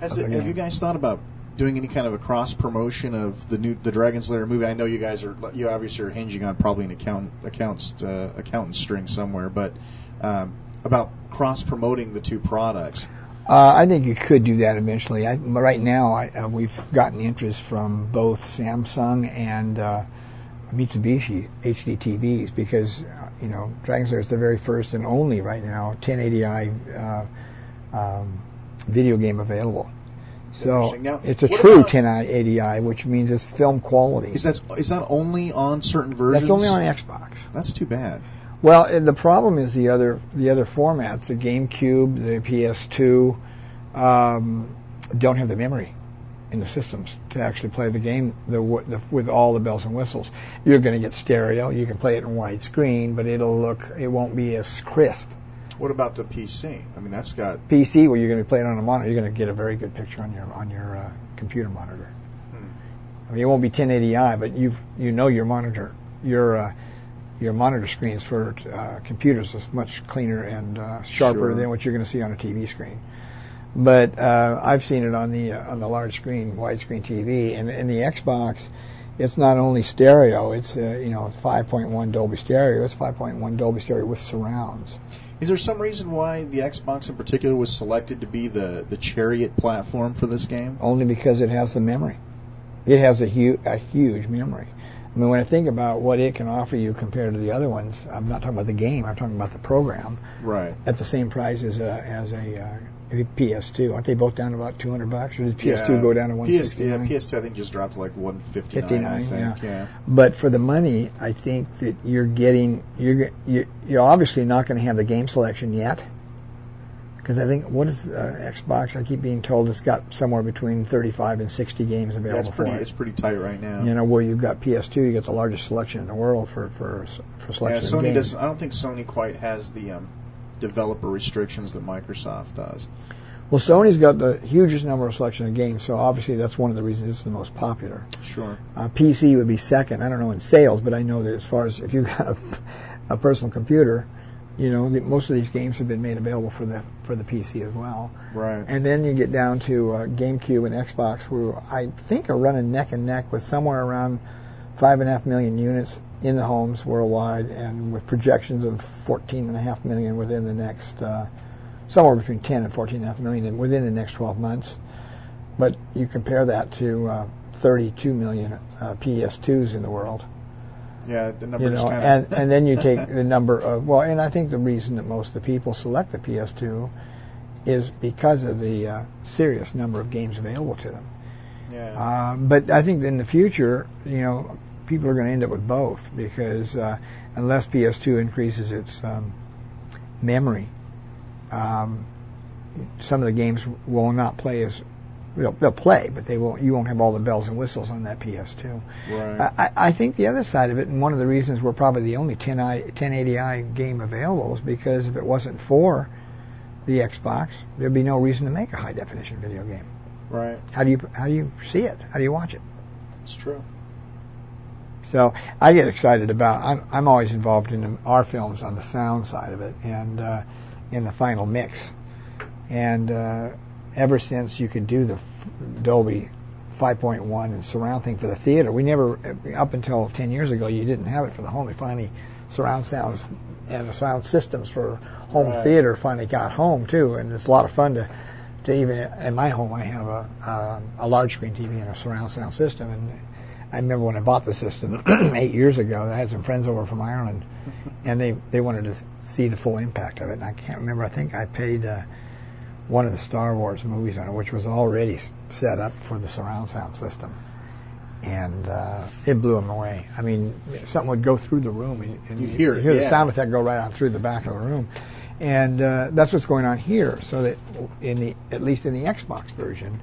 Have you guys thought about doing any kind of a cross promotion of the Dragon's Lair movie? I know you guys you obviously are hinging on probably an accountant string somewhere, but about cross promoting the two products. I think you could do that eventually. Right now, we've gotten interest from both Samsung and Mitsubishi HD TVs, because Dragon's Lair is the very first and only right now 1080i video game available. So now, it's a true 1080i, which means it's film quality. Is that only on certain versions? That's only on Xbox. That's too bad. Well, the problem is the other formats, the GameCube, the PS2, don't have the memory in the systems to actually play the game with all the bells and whistles. You're going to get stereo. You can play it in widescreen, but it won't be as crisp. What about the PC? That's got PC, where you're going to be playing on a monitor. You're going to get a very good picture on your computer monitor. It won't be 1080i, but your monitor, your monitor screens for computers is much cleaner and sharper than what you're going to see on a TV screen. But I've seen it on the large screen, widescreen TV, and in the Xbox, it's not only stereo. It's 5.1 Dolby Stereo. It's 5.1 Dolby Stereo with surrounds. Is there some reason why the Xbox in particular was selected to be the chariot platform for this game? Only because it has the memory. It has a huge memory. When I think about what it can offer you compared to the other ones, I'm not talking about the game. I'm talking about the program. Right. At the same price as a PS2. Aren't they both down to about $200? Or did PS2 go down to $169? Yeah, PS2 I think just dropped to like $159. I think. Yeah. But for the money, I think that you're obviously not going to have the game selection yet. Because I think, what is Xbox? I keep being told it's got somewhere between 35 and 60 games available for it. It's pretty tight right now. Where you've got PS2, you get the largest selection in the world for selection of games. I don't think Sony quite has the developer restrictions that Microsoft does. Well, Sony's got the hugest number of selection of games, so obviously that's one of the reasons it's the most popular. Sure. PC would be second. I don't know in sales, but I know that as far as if you've got a personal computer, most of these games have been made available for the PC as well. Right. And then you get down to GameCube and Xbox, who I think are running neck and neck with somewhere around 5.5 million units in the homes worldwide, and with projections of 14.5 million within the next, somewhere between 10 and 14.5 million within the next 12 months. But you compare that to 32 million PS2s in the world. Yeah, the numbers and then you take the number of, and I think the reason that most of the people select the PS2 is because of the serious number of games available to them. Yeah. But I think in the future, people are going to end up with both because unless PS2 increases its memory, some of the games will not play as they'll play, but you won't have all the bells and whistles on that PS2. Right. I think the other side of it, and one of the reasons we're probably the only 1080i game available, is because if it wasn't for the Xbox, there'd be no reason to make a high definition video game. Right. How do you see it? How do you watch it? It's true. So I get excited about. I'm always involved in our films on the sound side of it and in the final mix. And ever since you could do the Dolby 5.1 and surround thing for the theater, we never, up until 10 years ago, you didn't have it for the home. We finally, surround sounds and the sound systems for home theater finally got home too, and it's a lot of fun to even, in my home I have a large screen TV and a surround sound system, and I remember when I bought the system 8 years ago, I had some friends over from Ireland, and they wanted to see the full impact of it, and I can't remember, I think I paid one of the Star Wars movies on it, which was already set up for the surround sound system. And it blew them away. I mean, something would go through the room, and you'd hear the sound effect go right on through the back of the room. And that's what's going on here. So that at least in the Xbox version,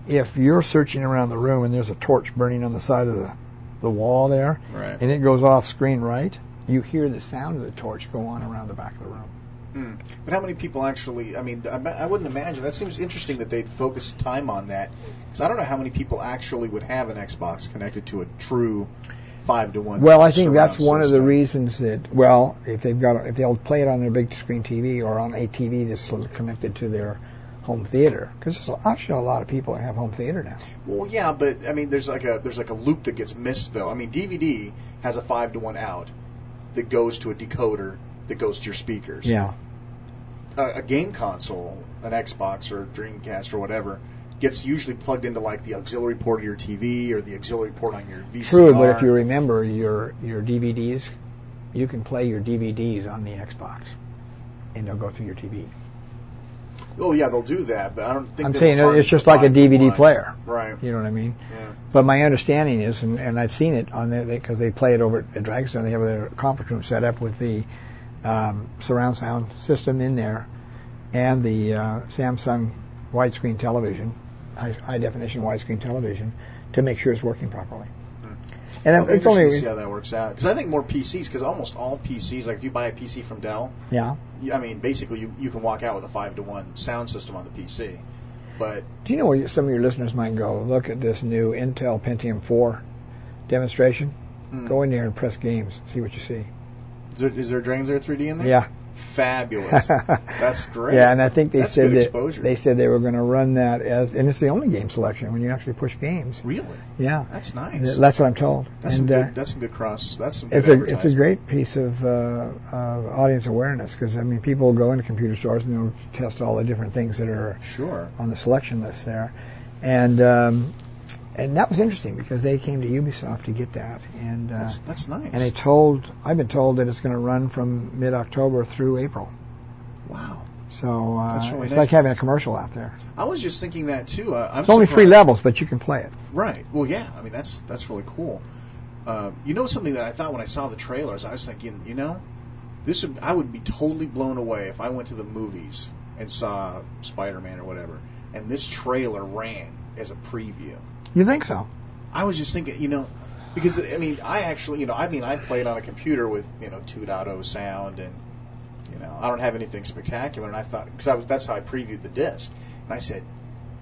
if you're searching around the room and there's a torch burning on the side of the wall there, and it goes off screen right, you hear the sound of the torch go on around the back of the room. But how many people actually, I mean, I wouldn't imagine. That seems interesting that they'd focus time on that. Because I don't know how many people actually would have an Xbox connected to a true 5-to-1 Well, I think that's surround one of the system. reasons that, if they'll play it on their big screen TV or on a TV that's connected to their home theater. Because there's actually a lot of people that have home theater now. Well, yeah, but I mean, there's like a loop that gets missed though. I mean, DVD has a 5-to-1 out that goes to a decoder that goes to your speakers. Yeah. A game console, an Xbox or Dreamcast or whatever, gets usually plugged into like the auxiliary port of your TV or the auxiliary port on your VCR. True, but if you remember your DVDs, you can play your DVDs on the Xbox, and they'll go through your TV. Oh yeah, they'll do that, but I don't think I'm they'll saying target it's just the like a DVD 5-to-1. player. Right. You know what I mean? Yeah. But my understanding is, and I've seen it on there because they play it over at Dragstone. They have their conference room set up with the surround sound system in there, and the Samsung widescreen television, high definition widescreen television, to make sure it's working properly. And Well, it's only to see how that works out, because I think more PCs, because almost all PCs, like if you buy a PC from Dell, I mean basically you can walk out with a 5-to-1 sound system on the PC. But do you know where some of your listeners might go? Look at this new Intel Pentium 4 demonstration. Go in there and press games, see what you see. Is there Dragon's Lair 3D in there? Yeah. Fabulous. That's great. Yeah, and I think That's good exposure. they said they were going to run that and it's the only game selection when you actually push games. Really? Yeah. That's nice. That's what I'm told. That's and some good cross. That's some good it's advertising. a great piece of audience awareness because I mean people will go into computer stores and they'll test all the different things that are on the selection list there, and that was interesting because they came to Ubisoft to get that, and that's nice. And I've been told that it's going to run from mid-October through April. Wow. So That's really it's nice. like having a commercial out there. I was just thinking that too. It's only 3 levels, but you can play it. Right. Well, yeah. I mean, that's really cool. You know, something that I thought when I saw the trailers, I was thinking, I would be totally blown away if I went to the movies and saw Spider-Man or whatever, and this trailer ran as a preview. You think so? I was just thinking, because I mean, I actually, I played on a computer with 2.0 sound, and I don't have anything spectacular, and I thought that's how I previewed the disc, and I said,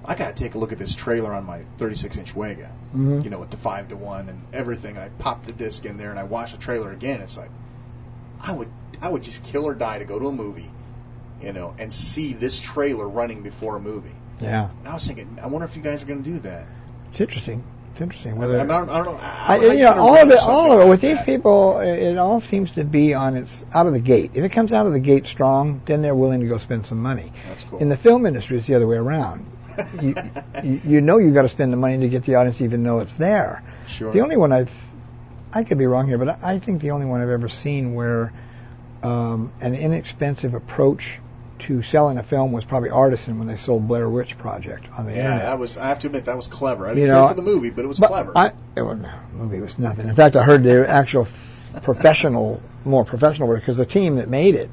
I got to take a look at this trailer on my 36-inch Wega, with the 5-to-1 and everything. And I popped the disc in there, and I watched the trailer again. It's like, I would just kill or die to go to a movie, and see this trailer running before a movie. Yeah. And I was thinking, I wonder if you guys are going to do that. It's interesting. It's interesting. I don't know. All of it with these people, it all seems to be out of the gate. If it comes out of the gate strong, then they're willing to go spend some money. That's cool. In the film industry, it's the other way around. you've got to spend the money to get the audience, even though it's there. Sure. The only one I've I could be wrong here, but I think the only one I've ever seen where an inexpensive approach to selling a film was probably Artisan when they sold Blair Witch Project on the internet. I have to admit, that was clever. I didn't care for the movie, but it was clever. The movie was nothing. In fact, I heard the actual more professional work, because the team that made it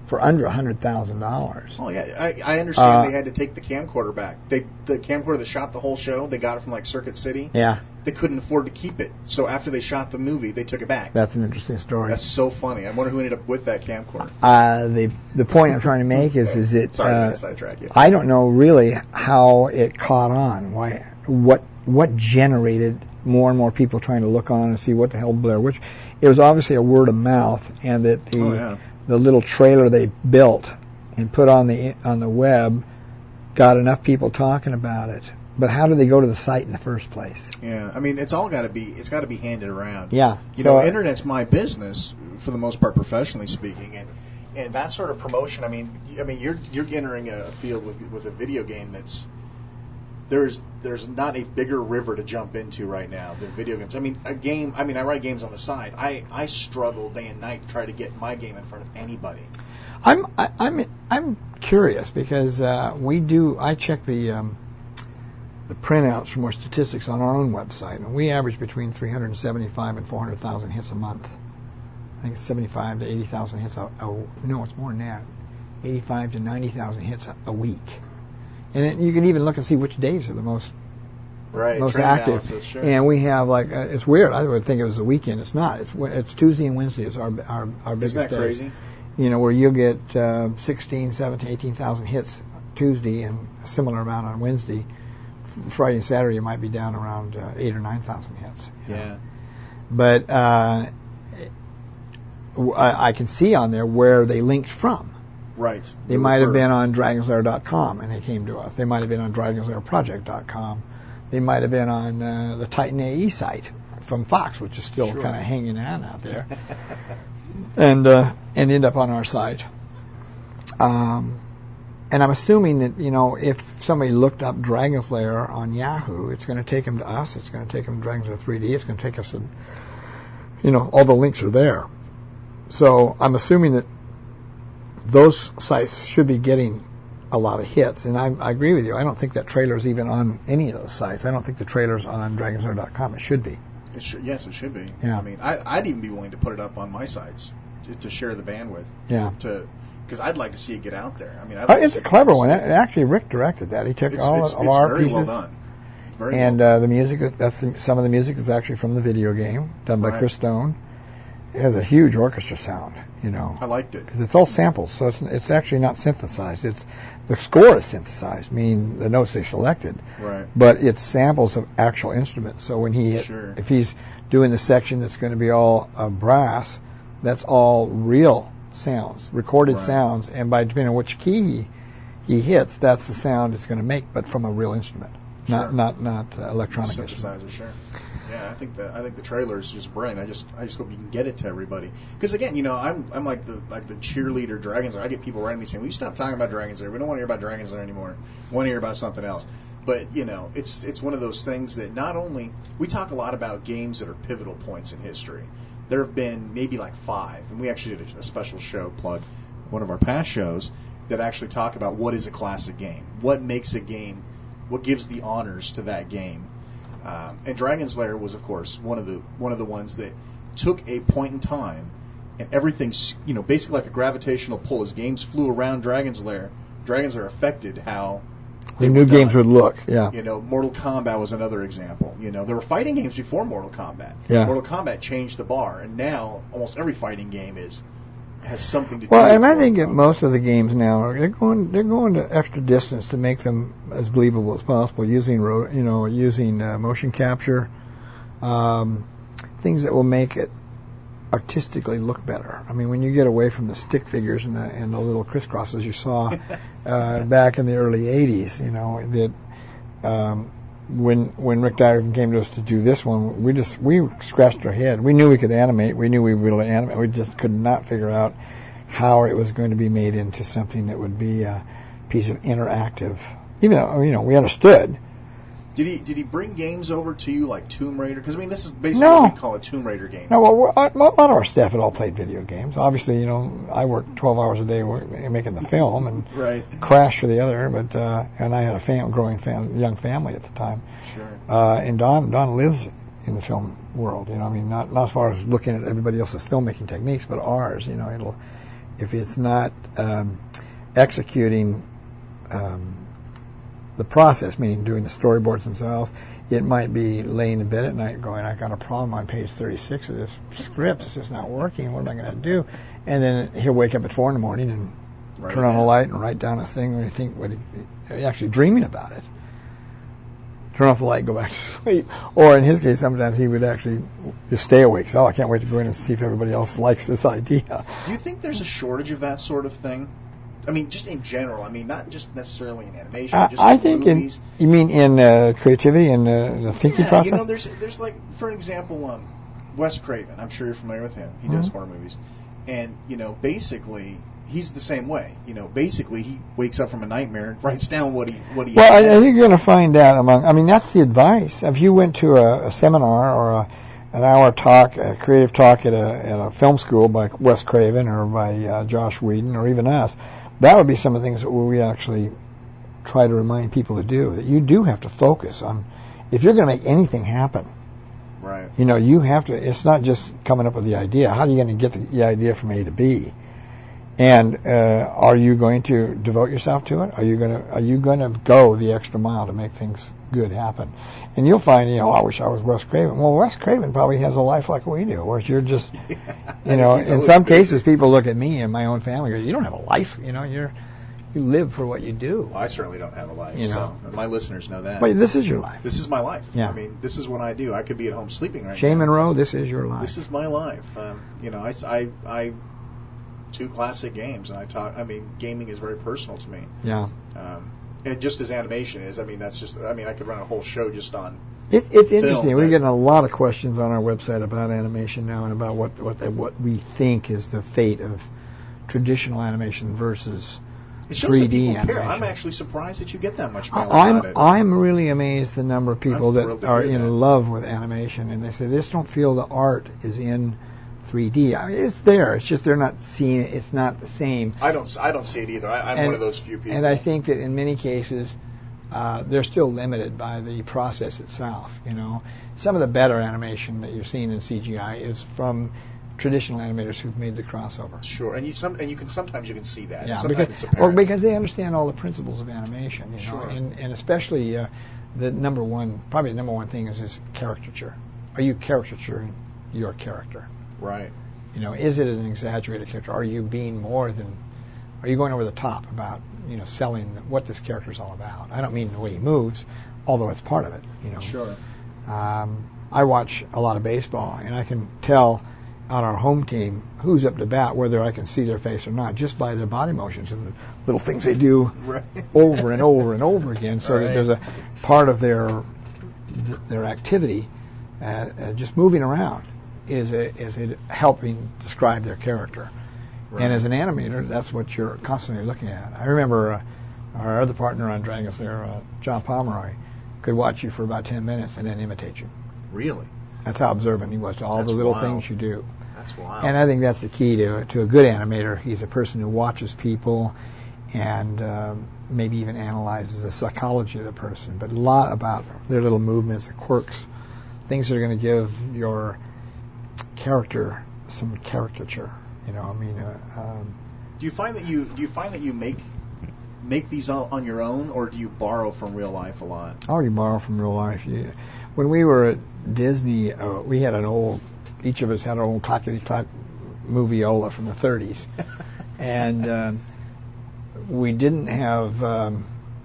for under $100,000. Oh yeah, I understand they had to take the camcorder back. The camcorder that shot the whole show, they got it from like Circuit City. Yeah. They couldn't afford to keep it, so after they shot the movie, they took it back. That's an interesting story. That's so funny. I wonder who ended up with that camcorder. The point I'm trying to make is it. Sorry to sidetrack you. I don't know really how it caught on. What generated more and more people trying to look on and see what the hell Blair Witch. It was obviously a word of mouth, and that the little trailer they built and put on the web got enough people talking about it. But how did they go to the site in the first place? Yeah, I mean, it's got to be handed around. Yeah. You know, internet's my business for the most part, professionally speaking, and that sort of promotion. I mean, you're entering a field with a video game that's there's not a bigger river to jump into right now than video games. I mean, I write games on the side. I struggle day and night to try to get my game in front of anybody. I'm curious because I check the printouts from our statistics on our own website, and we average between 375 and 400,000 hits a month. I think it's 75 to 80,000 hits no, it's more than that. 85 to 90,000 hits a week. And you can even look and see which days are the most active. Analysis, sure. And we have it's weird. I would think it was the weekend. It's not. It's Tuesday and Wednesday is our biggest Isn't that days. crazy? You know, where you'll get 16, 17, 18,000 hits Tuesday and a similar amount on Wednesday. Friday and Saturday you might be down around 8,000 or 9,000 hits. Yeah. But I can see on there where they linked from. Right. They might have been on dragonslair.com and they came to us. They might have been on dragonslairproject.com. They might have been on the Titan AE site from Fox, which is still kind of hanging on out there, and end up on our site. And I'm assuming that, you know, if somebody looked up Dragon's Lair on Yahoo, it's going to take them to us. It's going to take them to Dragon's Lair 3D. It's going to take us to, you know, all the links are there. So I'm assuming that those sites should be getting a lot of hits. And I agree with you. I don't think that trailer's even on any of those sites. I don't think the trailer's on dragonslair.com. It should be. Yes, it should be. Yeah. I mean, I'd even be willing to put it up on my sites to share the bandwidth. Yeah. Because I'd like to see it get out there. I mean, it's a clever one. Actually, Rick directed that. He took all our very pieces. Well done. The music, some of the music is actually from the video game, done by Chris Stone. It has a huge orchestra sound, you know. I liked it. Because it's all samples, so it's actually not synthesized. The score is synthesized, meaning the notes they selected. Right. But it's samples of actual instruments. So when if he's doing the section that's going to be all brass, that's all real sounds, recorded sounds, and depending on which key he hits, that's the sound it's going to make, but from a real instrument, not electronic synthesizer. Sure. Yeah, I think the trailer is just brilliant. I just hope you can get it to everybody. Because again, you know, I'm like the cheerleader Dragon's Lair. I get people writing me saying, "Will you stop talking about Dragon's Lair? We don't want to hear about Dragon's Lair anymore. We want to hear about something else." But you know, it's one of those things that not only we talk a lot about games that are pivotal points in history. There have been maybe like 5, and we actually did a special show, plug one of our past shows, that actually talk about what is a classic game, what makes a game, what gives the honors to that game. And Dragon's Lair was, of course, one of the ones that took a point in time, and everything's, you know, basically like a gravitational pull. As games flew around Dragon's Lair affected how the new games would look. Yeah. You know, Mortal Kombat was another example. You know, there were fighting games before Mortal Kombat. Yeah. Mortal Kombat changed the bar, and now almost every fighting game has something to do. Well, with and I think Kombat. most of the games now they're going to extra distance to make them as believable as possible, using motion capture, things that will make it artistically look better. I mean, when you get away from the stick figures and the little crisscrosses you saw back in the early '80s, you know, that when Rick Dyer came to us to do this one, we scratched our head. We knew we could animate. We knew we would be able to animate. We just could not figure out how it was going to be made into something that would be a piece of interactive. Even though, you know, we understood Did he bring games over to you like Tomb Raider? Because I mean, this is basically what we call a Tomb Raider game. No, well, a lot of our staff had all played video games. Obviously, I worked 12 hours a day making the film and Crash for the other. But and I had a growing young family at the time. Sure. And Don lives in the film world. I mean, not as far as looking at everybody else's filmmaking techniques, but ours. If it's not executing the process, meaning doing the storyboards themselves, it might be laying in bed at night going, I got a problem on page 36 of this script. It's just not working. What am I going to do? And then he'll wake up at 4 in the morning and turn on a light and write down a thing where you think, actually dreaming about it. Turn off the light, go back to sleep. Or in his case, sometimes he would actually just stay awake. So, I can't wait to go in and see if everybody else likes this idea. Do you think there's a shortage of that sort of thing? I mean, just in general. I mean, not just necessarily in animation. Just I in think movies. You mean in creativity and the thinking process? There's like, for example, Wes Craven. I'm sure you're familiar with him. He does horror movies, and basically he's the same way. Basically he wakes up from a nightmare and writes down what he. Well, I think you're going to find out that's the advice. If you went to a seminar or an hour talk, a creative talk at a film school by Wes Craven or by Josh Whedon or even us. That would be some of the things that we actually try to remind people to do, that you do have to focus on, if you're going to make anything happen, right? You have to, it's not just coming up with the idea. How are you going to get the idea from A to B? And are you going to devote yourself to it? Are you going to go the extra mile to make things good happen? And you'll find, I wish I was Wes Craven. Well, Wes Craven probably has a life like we do, whereas you're just, in some cases, people look at me and my own family and go, you don't have a life, you live for what you do. Well, I certainly don't have a life, so my listeners know that. But this is your life. This is my life. Yeah. I mean, this is what I do. I could be at home sleeping right now. Shane Monroe, this is your life. This is my life. I two classic games, and gaming is very personal to me. Yeah. And just as animation is, that's just, I could run a whole show just on It's interesting. We're getting a lot of questions on our website about animation now and about what we think is the fate of traditional animation versus 3D animation. I'm actually surprised that you get that much mail about it. I'm really amazed the number of people that are in love with animation, and they say they just don't feel the art is in 3D. It's there. It's just they're not seeing it. It's not the same. I don't see it either. I'm one of those few people. And I think that in many cases, they're still limited by the process itself. Some of the better animation that you're seeing in CGI is from traditional animators who've made the crossover. Sure, and sometimes you can see that. Yeah, sometimes it's apparent. because they understand all the principles of animation. Sure. And especially the number one thing is caricature. Are you caricaturing your character? Right. Is it an exaggerated character? Are you being are you going over the top about, selling what this character is all about? I don't mean the way he moves, although it's part of it, Sure. I watch a lot of baseball, and I can tell on our home team who's up to bat, whether I can see their face or not, just by their body motions and the little things they do over and over and over again, so that there's a part of their activity just moving around is helping describe their character. Right. And as an animator, that's what you're constantly looking at. I remember our other partner on Dragon's Lair, John Pomeroy, could watch you for about 10 minutes and then imitate you. Really? That's how observant he was to all the little things you do. That's wild. And I think that's the key to a good animator. He's a person who watches people and maybe even analyzes the psychology of the person, but a lot about their little movements, the quirks, things that are going to give your character some caricature. Do you find that you make these on your own, or do you borrow from real life a lot? I already borrow from real life. Yeah. When we were at Disney, we had each of us had our own clackety-clack movie-ola from the 30s. And we didn't have,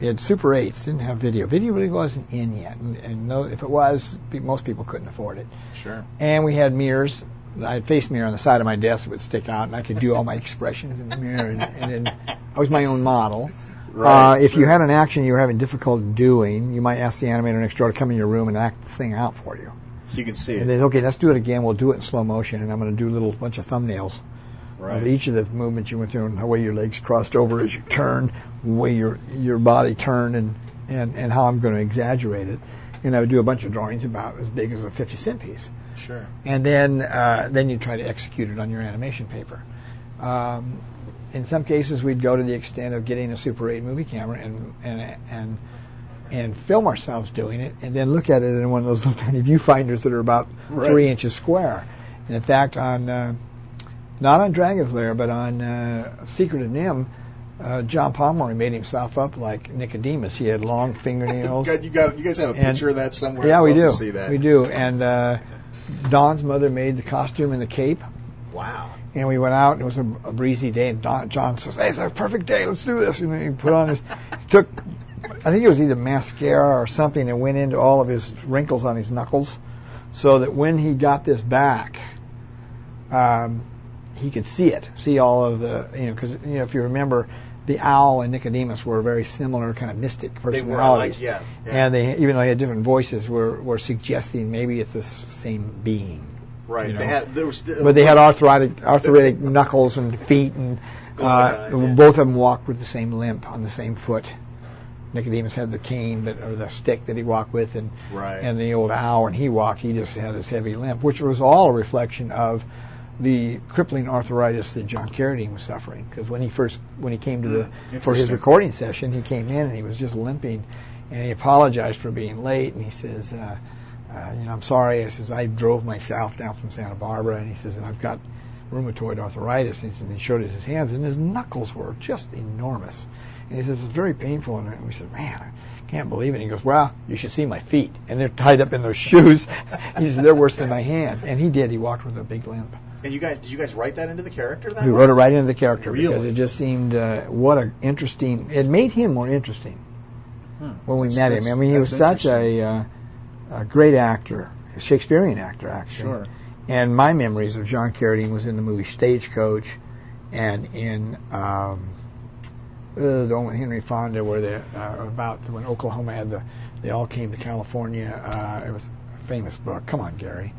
we had Super 8s, didn't have video. Video really wasn't in yet. And if it was, most people couldn't afford it. Sure. And we had mirrors. I had face mirror on the side of my desk that would stick out, and I could do all my expressions in the mirror. And then I was my own model. Right, if you had an action you were having difficulty doing, you might ask the animator next door to come in your room and act the thing out for you. So you can see and it. Then, okay, let's do it again. We'll do it in slow motion, and I'm going to do a bunch of thumbnails of each of the movements you went through, and the way your legs crossed over as you turned, the way your body turned, and and how I'm going to exaggerate it. And I would do a bunch of drawings about as big as a 50-cent piece. Sure. And then you try to execute it on your animation paper. In some cases, we'd go to the extent of getting a Super 8 movie camera and film ourselves doing it, and then look at it in one of those little tiny viewfinders that are about 3 inches square. And in fact, on not on Dragon's Lair, but on Secret of Nim, John Pomeroy made himself up like Nicodemus. He had long fingernails. You guys have a picture of that somewhere? Yeah, we do. To see that. We do. And Don's mother made the costume and the cape. Wow. And we went out, and it was a breezy day, and John says, "Hey, it's a perfect day, let's do this." And he put on his, I think it was either mascara or something, and went into all of his wrinkles on his knuckles, so that when he got this back, he could see all of the, because, if you remember, the owl and Nicodemus were very similar kind of mystic personalities. They were, And they, even though they had different voices, were suggesting maybe it's the same being. Right. But they had arthritic knuckles and feet, and both of them walked with the same limp on the same foot. Nicodemus had the cane, or the stick that he walked with, and the old owl, and he just had his heavy limp, which was all a reflection of the crippling arthritis that John Carradine was suffering. Because when he came for his recording session, he came in and he was just limping, and he apologized for being late, and he says, I'm sorry. He says, I drove myself down from Santa Barbara, and he says, and I've got rheumatoid arthritis. And he showed us his hands, and his knuckles were just enormous. And he says, it's very painful. And we said, man, I can't believe it. And he goes, well, you should see my feet. And they're tied up in those shoes. He says, they're worse than my hands. And he did. He walked with a big limp. And did you guys write that into the character? We wrote it right into the character. Really? Because it just seemed, it made him more interesting when we met him. I mean, he was such a great actor, a Shakespearean actor, actually. Sure. And my memories of John Carradine was in the movie Stagecoach, and in the one with Henry Fonda, where about when Oklahoma had they all came to California. It was a famous book. Come on, Gary.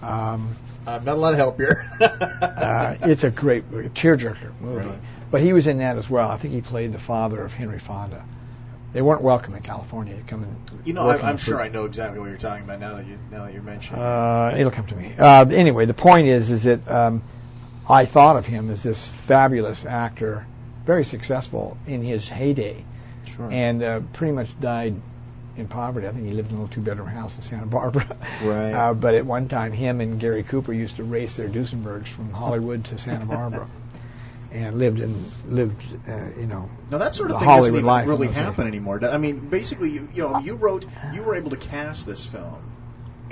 Not a lot of help here. It's a great tearjerker movie. Right. But he was in that as well. I think he played the father of Henry Fonda. They weren't welcome in California to come and. I'm sure I know exactly what you're talking about now that you're mentioning it. It'll come to me. Anyway, the point is that I thought of him as this fabulous actor, very successful in his heyday, and pretty much died in poverty. I think he lived in a little two-bedroom house in Santa Barbara. Right. But at one time, him and Gary Cooper used to race their Duesenbergs from Hollywood to Santa Barbara. And lived, Now that sort of thing Hollywood doesn't life even really happen anymore. I mean, basically, you were able to cast this film,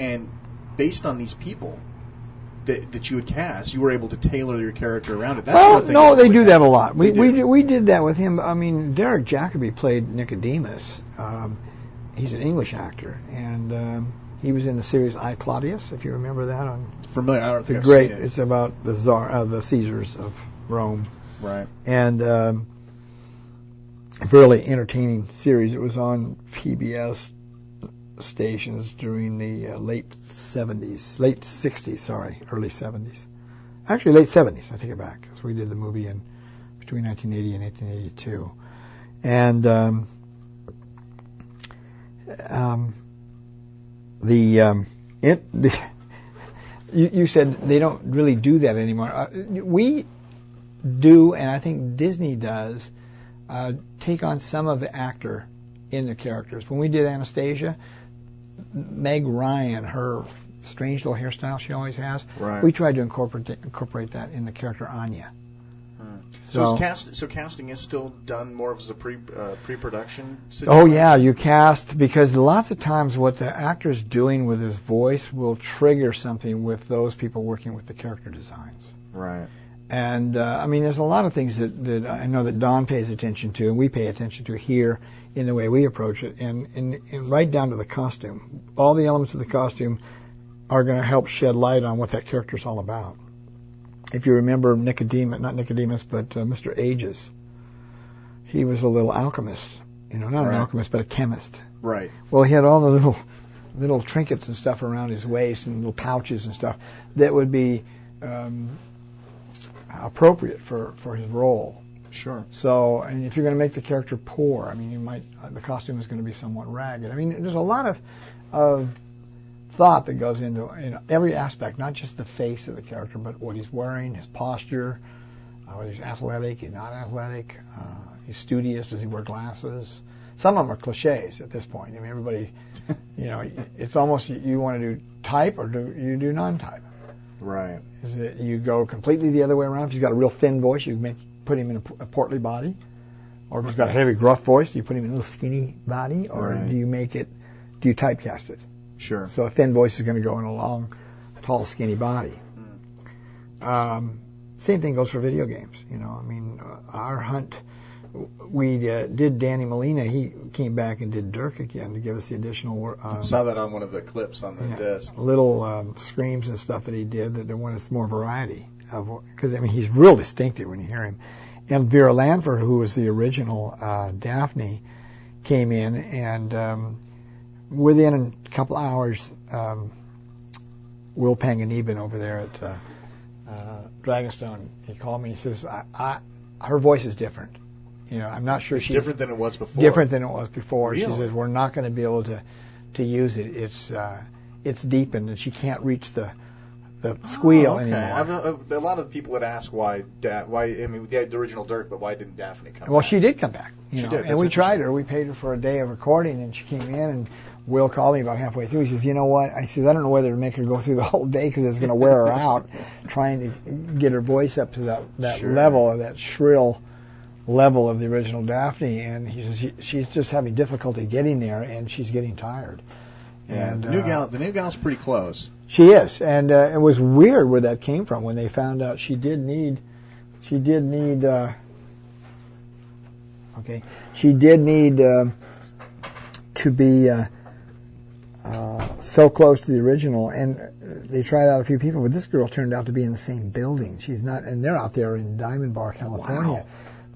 and based on these people that you would cast, you were able to tailor your character around it. They do that a lot. We did that with him. I mean, Derek Jacobi played Nicodemus. He's an English actor, and he was in the series I, Claudius, if you remember that. Familiar? I don't think I've seen it. It's about the Caesars of Rome. Right. And a really entertaining series. It was on PBS stations during the late 60s, early 70s. Actually, late 70s, I take it back, because we did the movie in between 1980 and 1982. And you said they don't really do that anymore. We do, and I think Disney does, take on some of the actor in the characters. When we did Anastasia, Meg Ryan, her strange little hairstyle she always has, we tried to incorporate that in the character Anya. So casting is still done more as a pre-production situation? Oh, yeah, you cast, because lots of times what the actor's doing with his voice will trigger something with those people working with the character designs. Right. And, there's a lot of things that I know that Don pays attention to, and we pay attention to here in the way we approach it, and right down to the costume. All the elements of the costume are going to help shed light on what that character's all about. If you remember not Nicodemus, but Mr. Ages, he was a little alchemist. Not an alchemist, but a chemist. Right. Well, he had all the little trinkets and stuff around his waist and little pouches and stuff that would be appropriate for his role. Sure. So, and if you're going to make the character poor, I mean, the costume is going to be somewhat ragged. I mean, there's a lot of thought that goes into every aspect, not just the face of the character, but what he's wearing, his posture, whether he's athletic, he's not athletic, he's studious, does he wear glasses? Some of them are cliches at this point. I mean, everybody, it's almost you want to do type or do you do non-type? Right. Is it you go completely the other way around? If he's got a real thin voice, you put him in a portly body, or if he's got a heavy, gruff voice, you put him in a little skinny body, or do you typecast it? Sure. So a thin voice is going to go in a long, tall, skinny body. Same thing goes for video games. I mean, our hunt, we did Danny Molina. He came back and did Dirk again to give us the additional. Saw that on one of the clips on the disc. Little screams and stuff that he did that wanted more variety. Because, I mean, he's real distinctive when you hear him. And Vera Lanford, who was the original Daphne, came in, and within a couple hours, Will Panganiban over there at Dragonstone, he called me. He says, her voice is different. I'm not sure it's she's different than it was before. Different than it was before. Really? She says, we're not going to be able to use it. It's deepened, and she can't reach the squeal anymore. A lot of people would ask why. I mean, we had the original Dirk, but why didn't Daphne come back? Well, she did come back. She did. And we tried her. We paid her for a day of recording, and she came in, and Will called me about halfway through. He says, you know what? I said, I don't know whether to make her go through the whole day because it's going to wear her out, trying to get her voice up to that level, that shrill level of the original Daphne. And he says, she's just having difficulty getting there, and she's getting tired. Yeah, and the new gal's pretty close. She is, and it was weird where that came from when they found out she did need to be so close to the original, and they tried out a few people, but this girl turned out to be in the same building. She's not, and they're out there in Diamond Bar, California. Wow.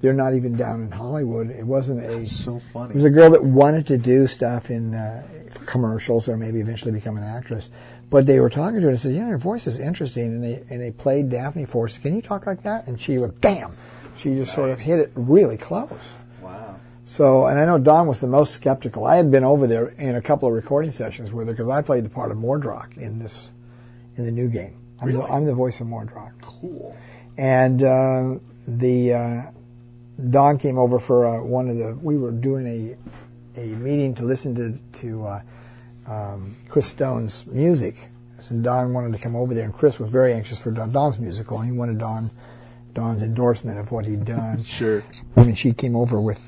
They're not even down in Hollywood. It wasn't That's so funny. It was a girl that wanted to do stuff in commercials or maybe eventually become an actress. But they were talking to her and said, your voice is interesting. And they played Daphne for us. Can you talk like that? And she went, bam! She just sort of hit it really close. Wow. So, and I know Don was the most skeptical. I had been over there in a couple of recording sessions with her because I played the part of Mordroc in the new game. I'm the voice of Mordroc. Cool. And Don came over for we were doing a meeting to listen to Chris Stone's music. So Don wanted to come over there, and Chris was very anxious for Don's musical. He wanted Don's endorsement of what he'd done. Sure. I mean, she came over with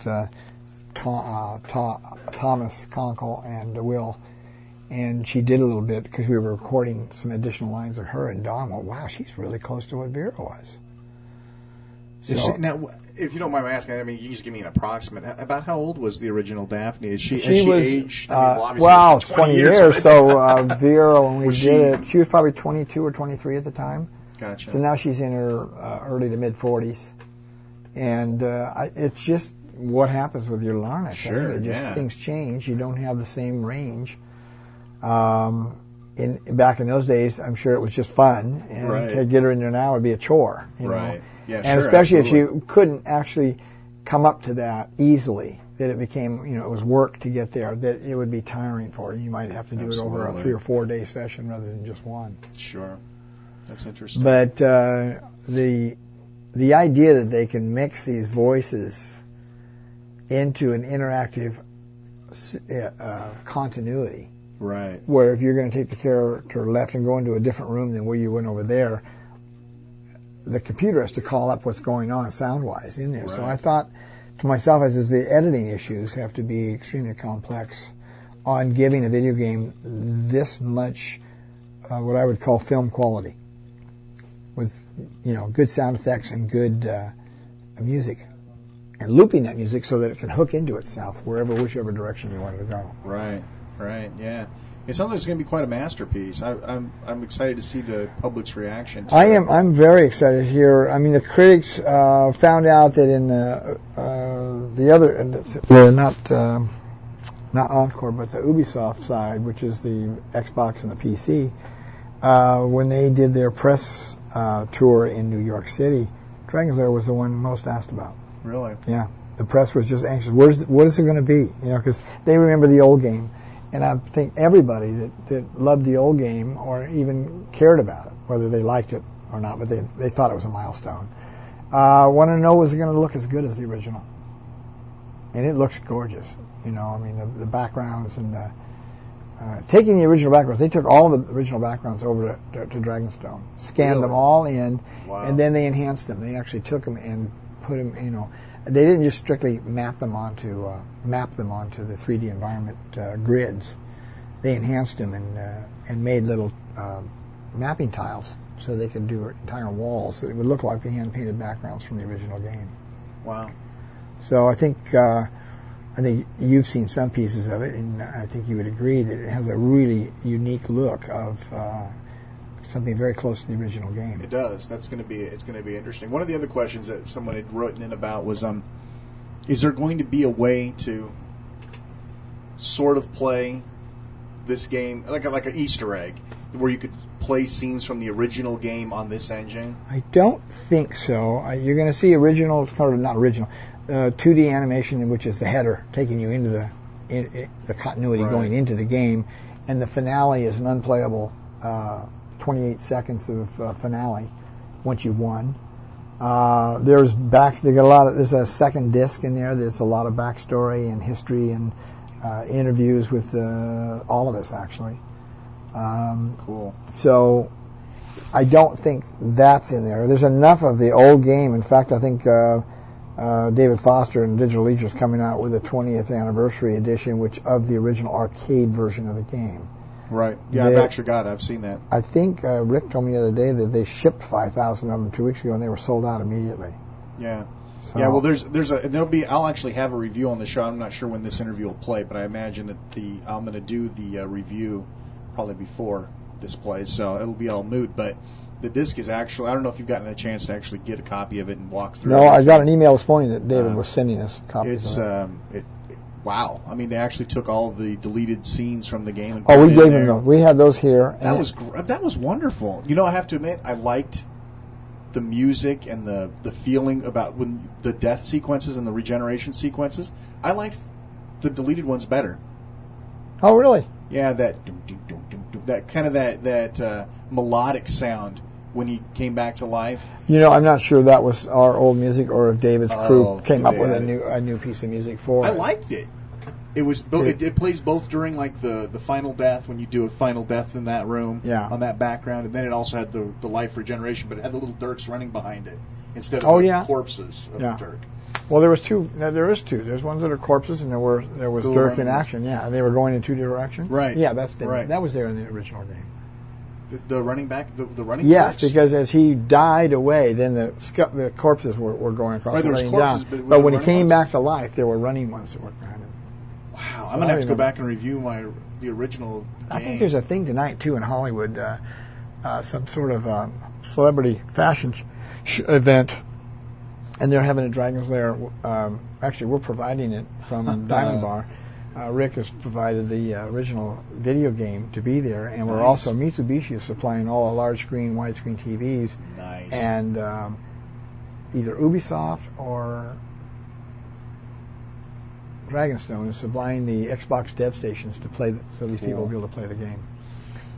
Thomas Conkle and Will, and she did a little bit because we were recording some additional lines of her, and Don went, wow, she's really close to what Vera was. So, now, if you don't mind me asking, I mean, you can just give me an approximate. About how old was the original Daphne? Has she aged? I mean, well, it's 20 years. So Vera, when we did it, she was probably 22 or 23 at the time. Gotcha. So now she's in her early to mid 40s, and it's just what happens with your larynx. Sure, things change. You don't have the same range. Back in those days, I'm sure it was just fun, and to get her in there now would be a chore. You know? Yeah, and sure, especially absolutely. if you couldn't actually come up to that easily, that it became, it was work to get there, that it would be tiring for you. You might have to do it over a 3 or 4 day session rather than just one. Sure. That's interesting. But the idea that they can mix these voices into an interactive continuity, right? Where if you're going to take the character left and go into a different room than where you went over there, the computer has to call up what's going on sound-wise in there. Right. So I thought to myself, as the editing issues have to be extremely complex on giving a video game this much what I would call film quality, with good sound effects and good music, and looping that music so that it can hook into itself whichever direction you want it to go. Right, yeah. It sounds like it's going to be quite a masterpiece. I'm excited to see the public's reaction to it. I'm very excited to hear. I mean, the critics found out that in the other, not Encore, but the Ubisoft side, which is the Xbox and the PC, when they did their press tour in New York City, Dragon's Lair was the one most asked about. Really? Yeah. The press was just anxious. What is it going to be? You know, because they remember the old game, and I think everybody that loved the old game or even cared about it, whether they liked it or not, but they thought it was a milestone, wanted to know, was it going to look as good as the original? And it looks gorgeous. You know, I mean, the backgrounds and taking the original backgrounds, they took all the original backgrounds over to Dragonstone, scanned them all in, and then they enhanced them. They actually took them and put them, you know, they didn't just strictly map them onto the 3D environment grids. They enhanced them and made little mapping tiles so they could do entire walls that would look like the hand-painted backgrounds from the original game. Wow. So I think you've seen some pieces of it, and I think you would agree that it has a really unique look of something very close to the original game. It does. It's going to be interesting. One of the other questions that someone had written in about was, is there going to be a way to sort of play this game like an Easter egg, where you could play scenes from the original game on this engine? I don't think so. You're going to see original, sort of not original, 2D animation, which is the header taking you into the continuity going into the game, and the finale is an unplayable 28 seconds of finale once you've won. There's a second disc in there that's a lot of backstory and history and interviews with all of us, actually. Cool. So I don't think that's in there. There's enough of the old game. In fact, I think David Foster and Digital Leisure is coming out with a 20th anniversary edition, which of the original arcade version of the game. Right. Yeah, I've seen that. I think Rick told me the other day that they shipped 5,000 of them 2 weeks ago, and they were sold out immediately. Yeah. So, yeah. Well, I'll actually have a review on the show. I'm not sure when this interview will play, but I imagine that I'm going to do the review probably before this plays, so it'll be all moot. But the disc is actually, I don't know if you've gotten a chance to actually get a copy of it and walk through it. No, I got an email this morning that David was sending us copies of it. Wow. I mean, they actually took all the deleted scenes from the game and we gave them those. We had those here. That was wonderful. You know, I have to admit, I liked the music and the feeling about when the death sequences and the regeneration sequences. I liked the deleted ones better. Oh, really? Yeah, that kind of that melodic sound when he came back to life. You know, I'm not sure that was our old music or if David's crew came up with a new piece of music for it. I liked it. It was it plays both during like the final death, when you do a final death in that room on that background, and then it also had the life regeneration, but it had the little Dirks running behind it instead of the corpses of the Dirk. Well, there was two. There is two. There's ones that are corpses, and there was Dirk in action. Yeah, and they were going in two directions. Right. Yeah, that was there in the original game. The running back, the running. Yes, corpse? because as he died away, then the corpses were going across. Right, there was corpses, down. But when he came back to life, there were running ones that were behind him. Wow, I'm gonna have to go back and review the original game. I think there's a thing tonight too in Hollywood, some sort of celebrity fashion event. And they're having a Dragon's Lair. Actually, we're providing it from Diamond Bar. Rick has provided the original video game to be there, and we're also, Mitsubishi is supplying all the large screen, widescreen TVs. Nice. And either Ubisoft or Dragonstone is supplying the Xbox dev stations to play, so these people will be able to play the game.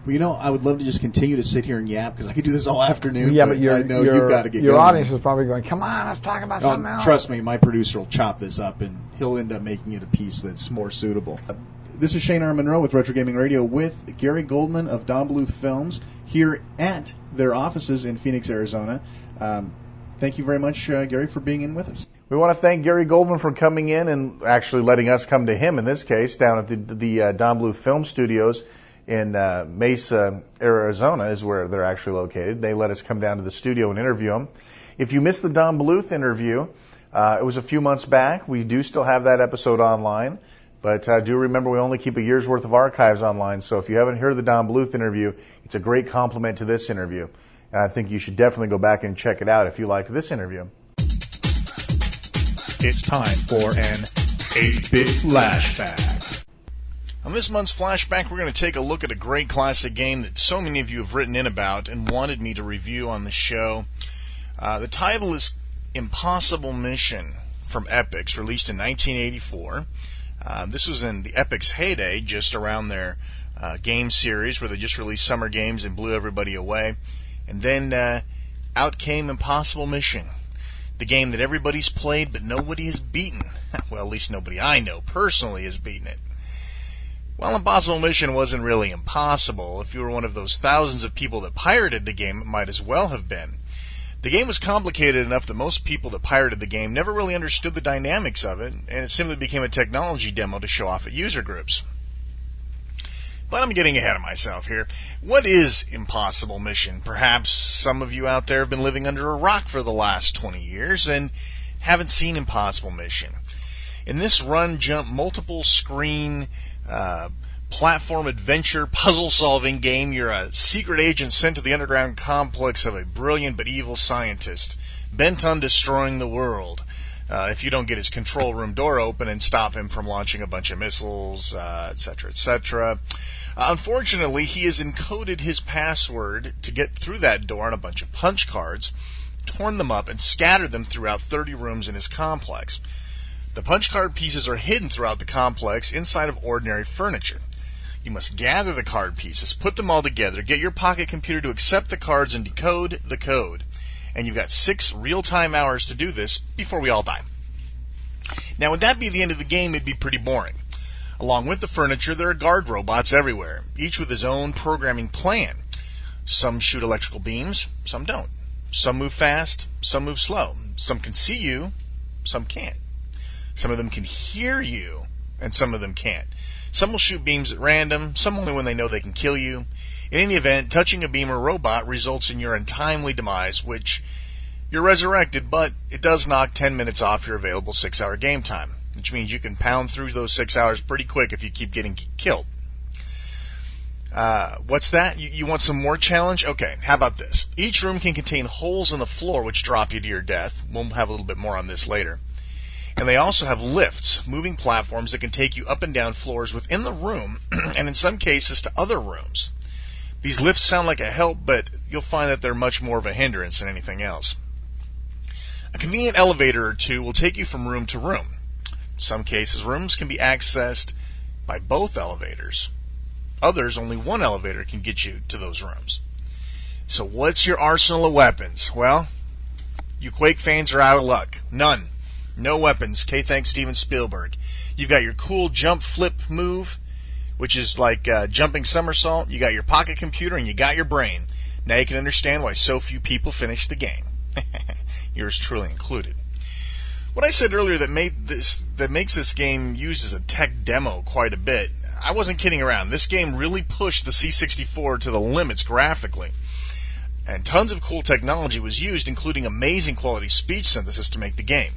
Well, you know, I would love to just continue to sit here and yap, because I could do this all afternoon. Yeah, but I know you've got to get your going. audience is probably going, come on, let's talk about something else. Trust me, my producer will chop this up, and he'll end up making it a piece that's more suitable. This is Shane R. Monroe with Retro Gaming Radio with Gary Goldman of Don Bluth Films here at their offices in Phoenix, Arizona. Thank you very much, Gary, for being in with us. We want to thank Gary Goldman for coming in and actually letting us come to him, in this case, down at the Don Bluth Film Studios in Mesa, Arizona is where they're actually located. They let us come down to the studio and interview him. If you missed the Don Bluth interview, it was a few months back. We do still have that episode online, but do remember we only keep a year's worth of archives online, so if you haven't heard the Don Bluth interview, it's a great complement to this interview. And I think you should definitely go back and check it out if you like this interview. It's time for an 8-bit flashback. On this month's Flashback, we're going to take a look at a great classic game that so many of you have written in about and wanted me to review on the show. The title is Impossible Mission from Epix, released in 1984. This was in the Epix heyday, just around their game series where they just released summer games and blew everybody away. And then out came Impossible Mission, the game that everybody's played but nobody has beaten. Well, at least nobody I know personally has beaten it. Well, Impossible Mission wasn't really impossible. If you were one of those thousands of people that pirated the game, it might as well have been. The game was complicated enough that most people that pirated the game never really understood the dynamics of it, and it simply became a technology demo to show off at user groups. But I'm getting ahead of myself here. What is Impossible Mission? Perhaps some of you out there have been living under a rock for the last 20 years and haven't seen Impossible Mission. In this run-jump, multiple-screen, platform adventure puzzle-solving game, you're a secret agent sent to the underground complex of a brilliant but evil scientist, bent on destroying the world. If you don't get his control room door open and stop him from launching a bunch of missiles, etc., etc. Unfortunately, he has encoded his password to get through that door on a bunch of punch cards, torn them up, and scattered them throughout 30 rooms in his complex. The punch card pieces are hidden throughout the complex inside of ordinary furniture. You must gather the card pieces, put them all together, get your pocket computer to accept the cards, and decode the code. And you've got 6 real-time hours to do this before we all die. Now, would that be the end of the game? It'd be pretty boring. Along with the furniture, there are guard robots everywhere, each with his own programming plan. Some shoot electrical beams, some don't. Some move fast, some move slow. Some can see you, some can't. Some of them can hear you, and some of them can't. Some will shoot beams at random, some only when they know they can kill you. In any event, touching a beam or robot results in your untimely demise, which you're resurrected, but it does knock 10 minutes off your available 6-hour game time, which means you can pound through those 6 hours pretty quick if you keep getting killed. What's that? You want some more challenge? Okay, how about this? Each room can contain holes in the floor which drop you to your death. We'll have a little bit more on this later. And they also have lifts, moving platforms that can take you up and down floors within the room, and in some cases to other rooms. These lifts sound like a help, but you'll find that they're much more of a hindrance than anything else. A convenient elevator or two will take you from room to room. In some cases, rooms can be accessed by both elevators. Others, only one elevator can get you to those rooms. So what's your arsenal of weapons? Well, you Quake fans are out of luck. None. No weapons. Thanks Steven Spielberg. You've got your cool jump flip move, which is like jumping somersault. You got your pocket computer, and you got your brain. Now you can understand why so few people finish the game. Yours truly included. What I said earlier that makes this game used as a tech demo quite a bit, I wasn't kidding around. This game really pushed the C64 to the limits graphically. And tons of cool technology was used, including amazing quality speech synthesis to make the game.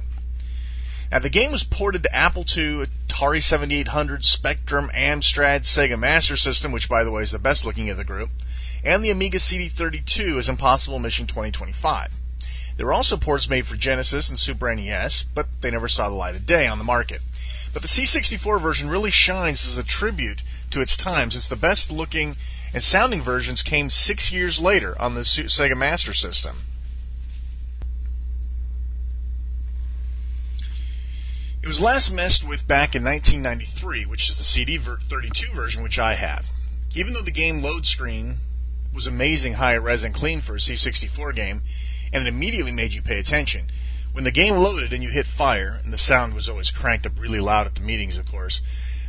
Now, the game was ported to Apple II, Atari 7800, Spectrum, Amstrad, Sega Master System, which, by the way, is the best looking of the group, and the Amiga CD32 as Impossible Mission 2025. There were also ports made for Genesis and Super NES, but they never saw the light of day on the market. But the C64 version really shines as a tribute to its time, since the best looking and sounding versions came 6 years later on the Sega Master System. It was last messed with back in 1993, which is the CD32 version, which I have. Even though the game load screen was amazing high-res and clean for a C64 game, and it immediately made you pay attention, when the game loaded and you hit fire, and the sound was always cranked up really loud at the meetings, of course,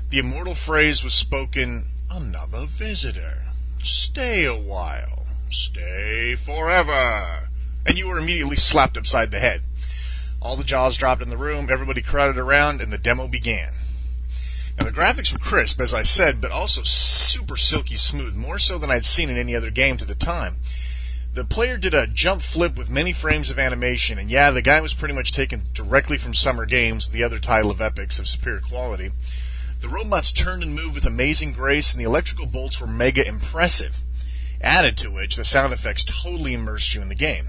the immortal phrase was spoken, "Another visitor. Stay a while. Stay forever." And you were immediately slapped upside the head. All the jaws dropped in the room, everybody crowded around, and the demo began. Now, the graphics were crisp, as I said, but also super silky smooth, more so than I'd seen in any other game to the time. The player did a jump flip with many frames of animation, and yeah, the guy was pretty much taken directly from Summer Games, the other title of Epix of superior quality. The robots turned and moved with amazing grace, and the electrical bolts were mega impressive. Added to which, the sound effects totally immersed you in the game.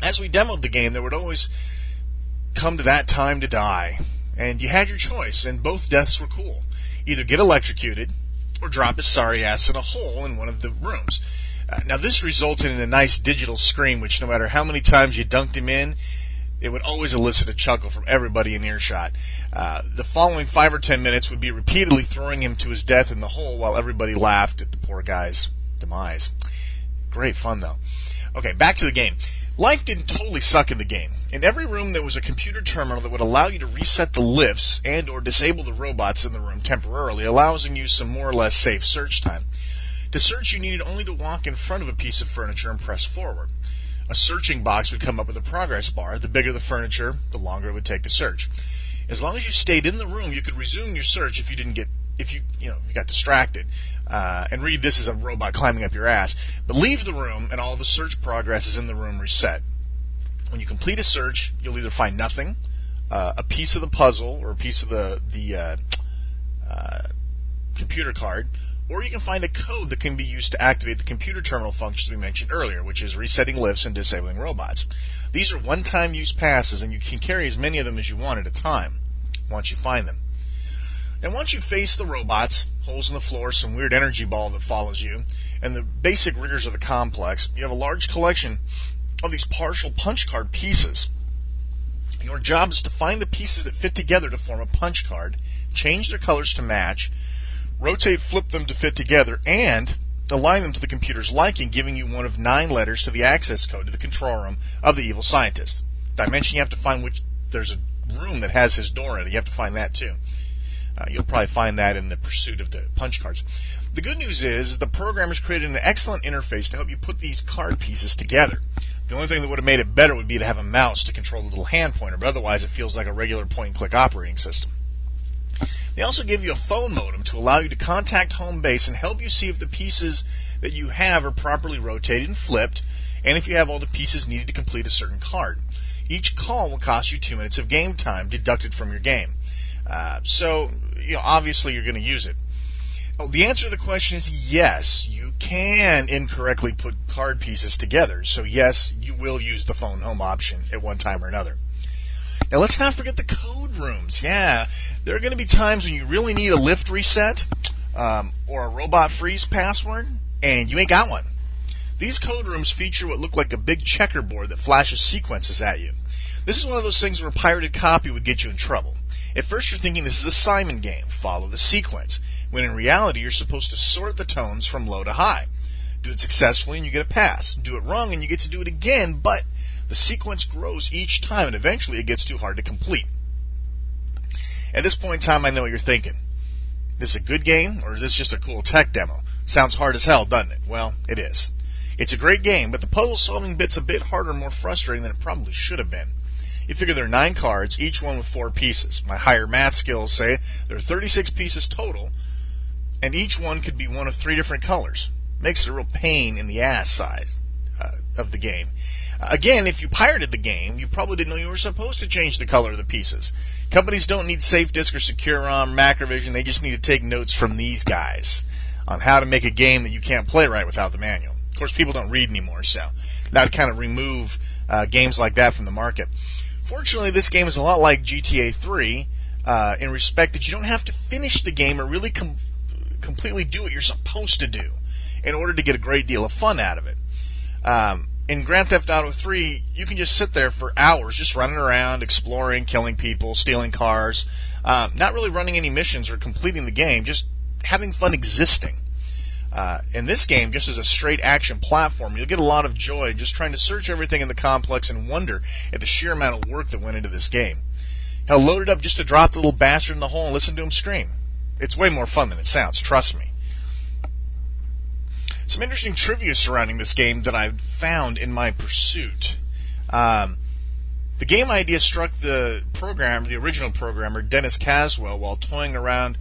As we demoed the game, there would always come to that time to die, and you had your choice, and both deaths were cool. Either get electrocuted, or drop his sorry ass in a hole in one of the rooms. Now this resulted in a nice digital screen, which no matter how many times you dunked him in, it would always elicit a chuckle from everybody in earshot. The following 5 or 10 minutes would be repeatedly throwing him to his death in the hole while everybody laughed at the poor guy's demise. Great fun, though. Okay, back to the game. Life didn't totally suck in the game. In every room there was a computer terminal that would allow you to reset the lifts and or disable the robots in the room temporarily, allowing you some more or less safe search time. To search, you needed only to walk in front of a piece of furniture and press forward. A searching box would come up with a progress bar. The bigger the furniture, the longer it would take to search. As long as you stayed in the room, you could resume your search if you got distracted. And read this as a robot climbing up your ass. But leave the room, and all the search progress is in the room reset. When you complete a search, you'll either find nothing, a piece of the puzzle, or a piece of the computer card, or you can find a code that can be used to activate the computer terminal functions we mentioned earlier, which is resetting lifts and disabling robots. These are one-time use passes, and you can carry as many of them as you want at a time, once you find them. And once you face the robots, holes in the floor, some weird energy ball that follows you, and the basic rigors of the complex, you have a large collection of these partial punch card pieces. Your job is to find the pieces that fit together to form a punch card, change their colors to match, rotate, flip them to fit together, and align them to the computer's liking, giving you one of 9 letters to the access code to the control room of the evil scientist. Dimension, you have to find there's a room that has his door in it. You have to find that too. You'll probably find that in the pursuit of the punch cards. The good news is the programmers created an excellent interface to help you put these card pieces together. The only thing that would have made it better would be to have a mouse to control the little hand pointer, but otherwise it feels like a regular point-and-click operating system. They also give you a phone modem to allow you to contact home base and help you see if the pieces that you have are properly rotated and flipped, and if you have all the pieces needed to complete a certain card. Each call will cost you 2 minutes of game time deducted from your game. So, obviously you're going to use it. The answer to the question is yes, you can incorrectly put card pieces together. So yes, you will use the phone home option at one time or another. Now let's not forget the code rooms. Yeah, there are going to be times when you really need a lift reset or a robot freeze password, and you ain't got one. These code rooms feature what look like a big checkerboard that flashes sequences at you. This is one of those things where a pirated copy would get you in trouble. At first you're thinking this is a Simon game, follow the sequence, when in reality you're supposed to sort the tones from low to high. Do it successfully and you get a pass. Do it wrong and you get to do it again, but the sequence grows each time and eventually it gets too hard to complete. At this point in time, I know what you're thinking. This a good game, or is this just a cool tech demo? Sounds hard as hell, doesn't it? Well, it is. It's a great game, but the puzzle-solving bit's a bit harder and more frustrating than it probably should have been. You figure there are 9 cards, each one with 4 pieces. My higher math skills say there are 36 pieces total, and each one could be one of 3 different colors. Makes it a real pain in the ass size of the game. Again, if you pirated the game, you probably didn't know you were supposed to change the color of the pieces. Companies don't need Safe Disk or Secure ROM, Macrovision. They just need to take notes from these guys on how to make a game that you can't play right without the manual. Of course, people don't read anymore, so that would kind of remove games like that from the market. Fortunately, this game is a lot like GTA 3 in respect that you don't have to finish the game or really completely do what you're supposed to do in order to get a great deal of fun out of it. In Grand Theft Auto 3, you can just sit there for hours just running around, exploring, killing people, stealing cars, not really running any missions or completing the game, just having fun existing. In this game, just as a straight action platform, you'll get a lot of joy just trying to search everything in the complex and wonder at the sheer amount of work that went into this game. Hell, load it up just to drop the little bastard in the hole and listen to him scream. It's way more fun than it sounds, trust me. Some interesting trivia surrounding this game that I found in my pursuit. The game idea struck the original programmer, Dennis Caswell, while toying around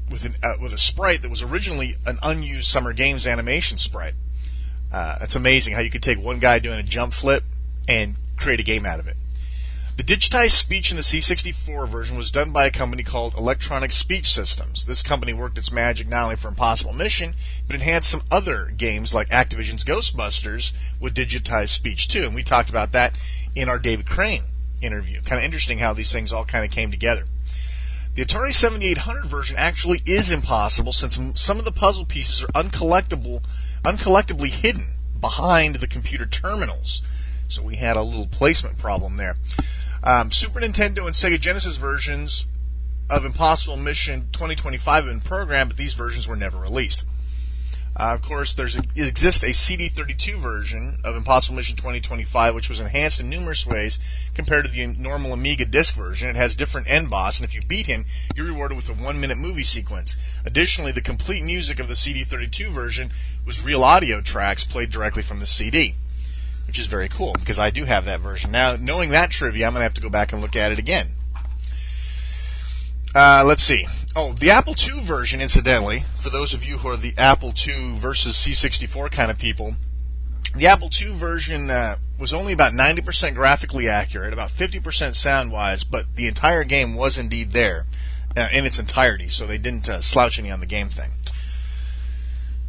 with a sprite that was originally an unused Summer Games animation sprite. It's amazing how you could take one guy doing a jump flip and create a game out of it. The digitized speech in the C64 version was done by a company called Electronic Speech Systems. This company worked its magic not only for Impossible Mission, but enhanced some other games like Activision's Ghostbusters with digitized speech too, and we talked about that in our David Crane interview. Kind of interesting how these things all kind of came together. The Atari 7800 version actually is impossible since some of the puzzle pieces are uncollectably hidden behind the computer terminals. So we had a little placement problem there. Super Nintendo and Sega Genesis versions of Impossible Mission 2025 have been programmed, but these versions were never released. Of course, there exists a CD32 version of Impossible Mission 2025, which was enhanced in numerous ways compared to the normal Amiga disc version. It has different end boss, and if you beat him, you're rewarded with a 1-minute movie sequence. Additionally, the complete music of the CD32 version was real audio tracks played directly from the CD, which is very cool, because I do have that version. Now, knowing that trivia, I'm going to have to go back and look at it again. Let's see. Oh, the Apple II version, incidentally, for those of you who are the Apple II versus C64 kind of people, the Apple II version was only about 90% graphically accurate, about 50% sound-wise, but the entire game was indeed there in its entirety, so they didn't slouch any on the game thing.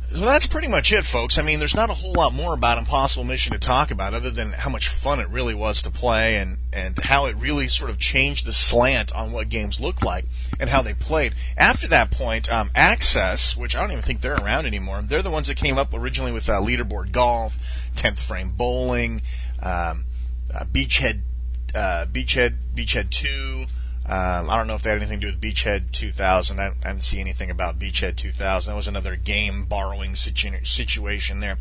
So that's pretty much it, folks. I mean, there's not a whole lot more about Impossible Mission to talk about other than how much fun it really was to play and how it really sort of changed the slant on what games looked like and how they played. After that point, Access, which I don't even think they're around anymore, they're the ones that came up originally with Leaderboard Golf, 10th Frame Bowling, Beachhead 2, I don't know if they had anything to do with Beachhead 2000. I didn't see anything about Beachhead 2000. That was another game borrowing situation there.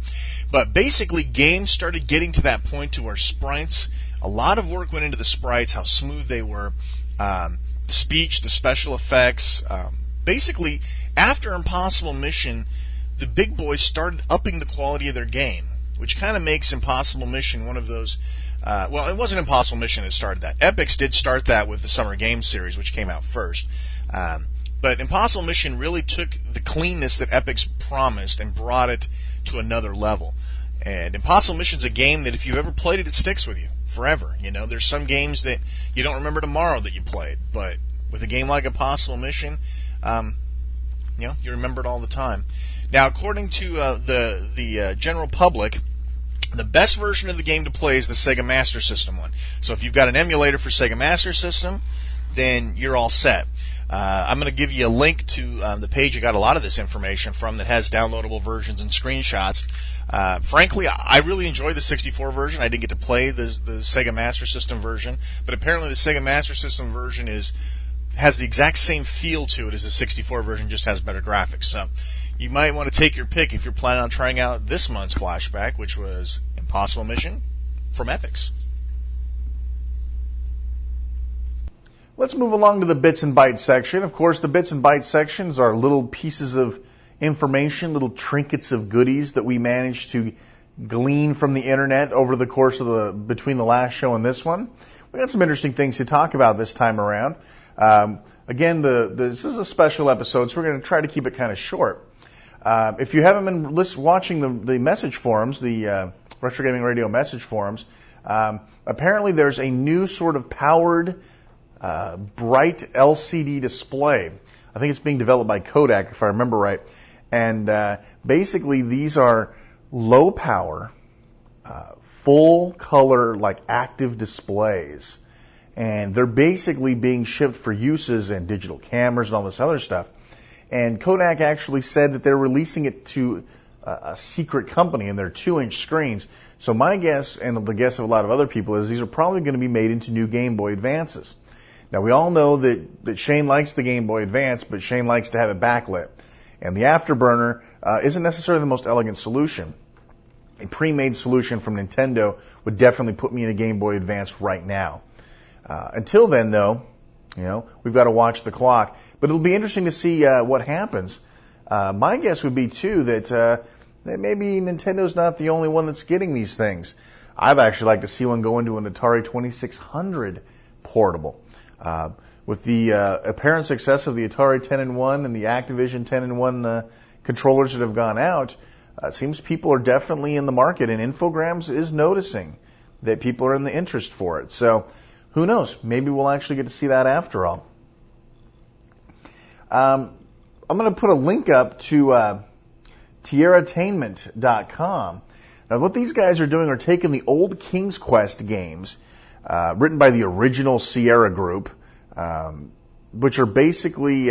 But basically, games started getting to that point to where sprites, a lot of work went into the sprites, how smooth they were, the speech, the special effects. Basically, after Impossible Mission, the big boys started upping the quality of their game, which kind of makes Impossible Mission one of those... well, it wasn't Impossible Mission that started that. Epix did start that with the Summer Games series, which came out first. But Impossible Mission really took the cleanness that Epix promised and brought it to another level. And Impossible Mission's a game that if you've ever played it, it sticks with you forever. You know, there's some games that you don't remember tomorrow that you played, but with a game like Impossible Mission, you know, you remember it all the time. Now, according to the general public, the best version of the game to play is the Sega Master System one. So if you've got an emulator for Sega Master System, then you're all set. I'm going to give you a link to the page I got a lot of this information from that has downloadable versions and screenshots. Frankly, I really enjoyed the 64 version. I didn't get to play the Sega Master System version, but apparently the Sega Master System version has the exact same feel to it as the 64 version, just has better graphics. So you might want to take your pick if you're planning on trying out this month's Flashback, which was Impossible Mission from Epix. Let's move along to the Bits and Bytes section. Of course, the Bits and Bytes sections are little pieces of information, little trinkets of goodies that we managed to glean from the internet over the course of between the last show and this one. We got some interesting things to talk about this time around. Again, this is a special episode, so we're going to try to keep it kind of short. If you haven't been watching the message forums, the Retro Gaming Radio message forums, apparently there's a new sort of powered bright LCD display. I think it's being developed by Kodak, if I remember right. And basically, these are low power, full color, like active displays. And they're basically being shipped for uses in digital cameras and all this other stuff. And Kodak actually said that they're releasing it to a secret company, and they're 2-inch screens. So my guess, and the guess of a lot of other people, is these are probably going to be made into new Game Boy Advances. Now, we all know that Shane likes the Game Boy Advance, but Shane likes to have it backlit. And the Afterburner isn't necessarily the most elegant solution. A pre-made solution from Nintendo would definitely put me in a Game Boy Advance right now. Until then, though, you know, we've got to watch the clock. But it'll be interesting to see what happens. My guess would be, too, that maybe Nintendo's not the only one that's getting these things. I'd actually like to see one go into an Atari 2600 portable. With the apparent success of the Atari 10-in-1 and the Activision 10-in-1 controllers that have gone out, it seems people are definitely in the market, and Infogrames is noticing that people are in the interest for it. So who knows? Maybe we'll actually get to see that after all. I'm going to put a link up to TierraTainment.com. Now, what these guys are doing are taking the old King's Quest games, written by the original Sierra Group, which are basically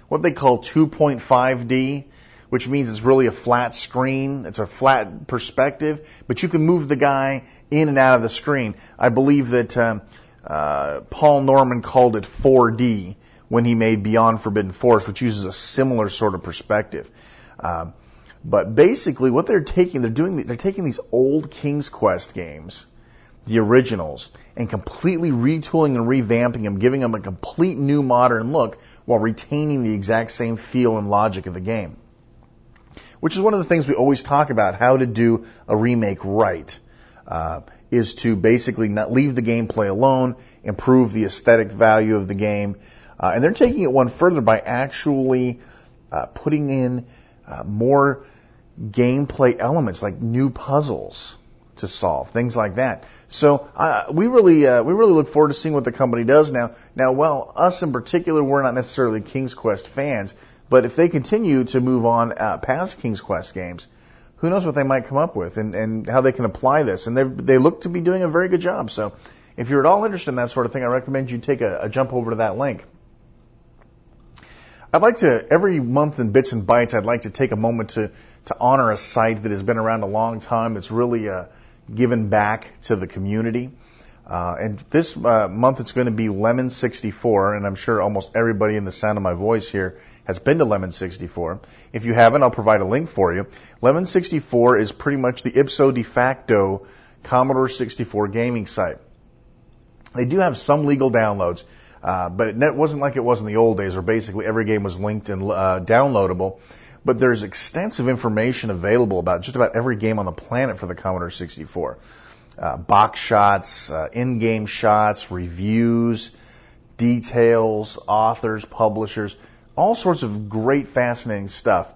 what they call 2.5D, which means it's really a flat screen. It's a flat perspective, but you can move the guy in and out of the screen. I believe that Paul Norman called it 4D when he made Beyond Forbidden Forest, which uses a similar sort of perspective. But basically, what they're taking these old King's Quest games, the originals, and completely retooling and revamping them, giving them a complete new modern look while retaining the exact same feel and logic of the game. Which is one of the things we always talk about, how to do a remake right, is to basically not leave the gameplay alone, improve the aesthetic value of the game. And they're taking it one further by actually putting in more gameplay elements, like new puzzles to solve, things like that. So we really look forward to seeing what the company does now. Now, well, us in particular, we're not necessarily King's Quest fans, but if they continue to move on past King's Quest games, who knows what they might come up with and how they can apply this. And they look to be doing a very good job. So if you're at all interested in that sort of thing, I recommend you take a jump over to that link. I'd like to, every month in Bits and Bytes, I'd like to take a moment to honor a site that has been around a long time. It's really given back to the community. And this month it's going to be Lemon 64, and I'm sure almost everybody in the sound of my voice here has been to Lemon 64. If you haven't, I'll provide a link for you. Lemon 64 is pretty much the ipso de facto Commodore 64 gaming site. They do have some legal downloads, but it wasn't like it was in the old days where basically every game was linked and downloadable. But there's extensive information available about just about every game on the planet for the Commodore 64. Box shots, in-game shots, reviews, details, authors, publishers, all sorts of great, fascinating stuff.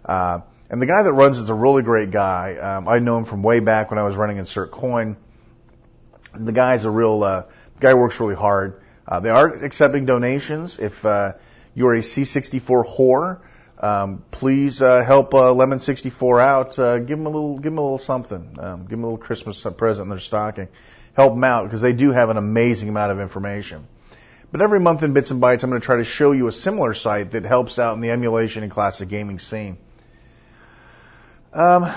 And the guy that runs it is a really great guy. I know him from way back when I was running Insert Coin. The guy's a real, the guy works really hard. They are accepting donations. If you're a C64 whore, please help Lemon 64 out. Give them a little something. Give them a little Christmas present in their stocking. Help them out because they do have an amazing amount of information. But every month in Bits and Bytes, I'm going to try to show you a similar site that helps out in the emulation and classic gaming scene. A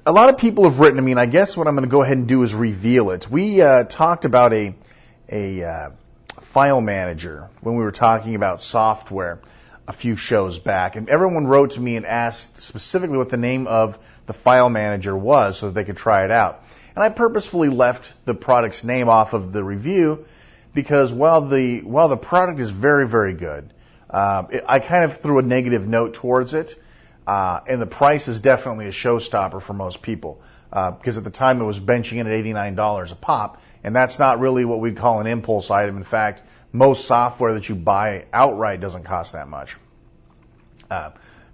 lot of people have written to me, and I guess what I'm going to go ahead and do is reveal it. We talked about a file manager when we were talking about software a few shows back, and everyone wrote to me and asked specifically what the name of the file manager was so that they could try it out. And I purposefully left the product's name off of the review because while the product is very, very good, I kind of threw a negative note towards it, and the price is definitely a showstopper for most people because at the time it was benching in at $89 a pop, and that's not really what we'd call an impulse item. In fact, most software that you buy outright doesn't cost that much,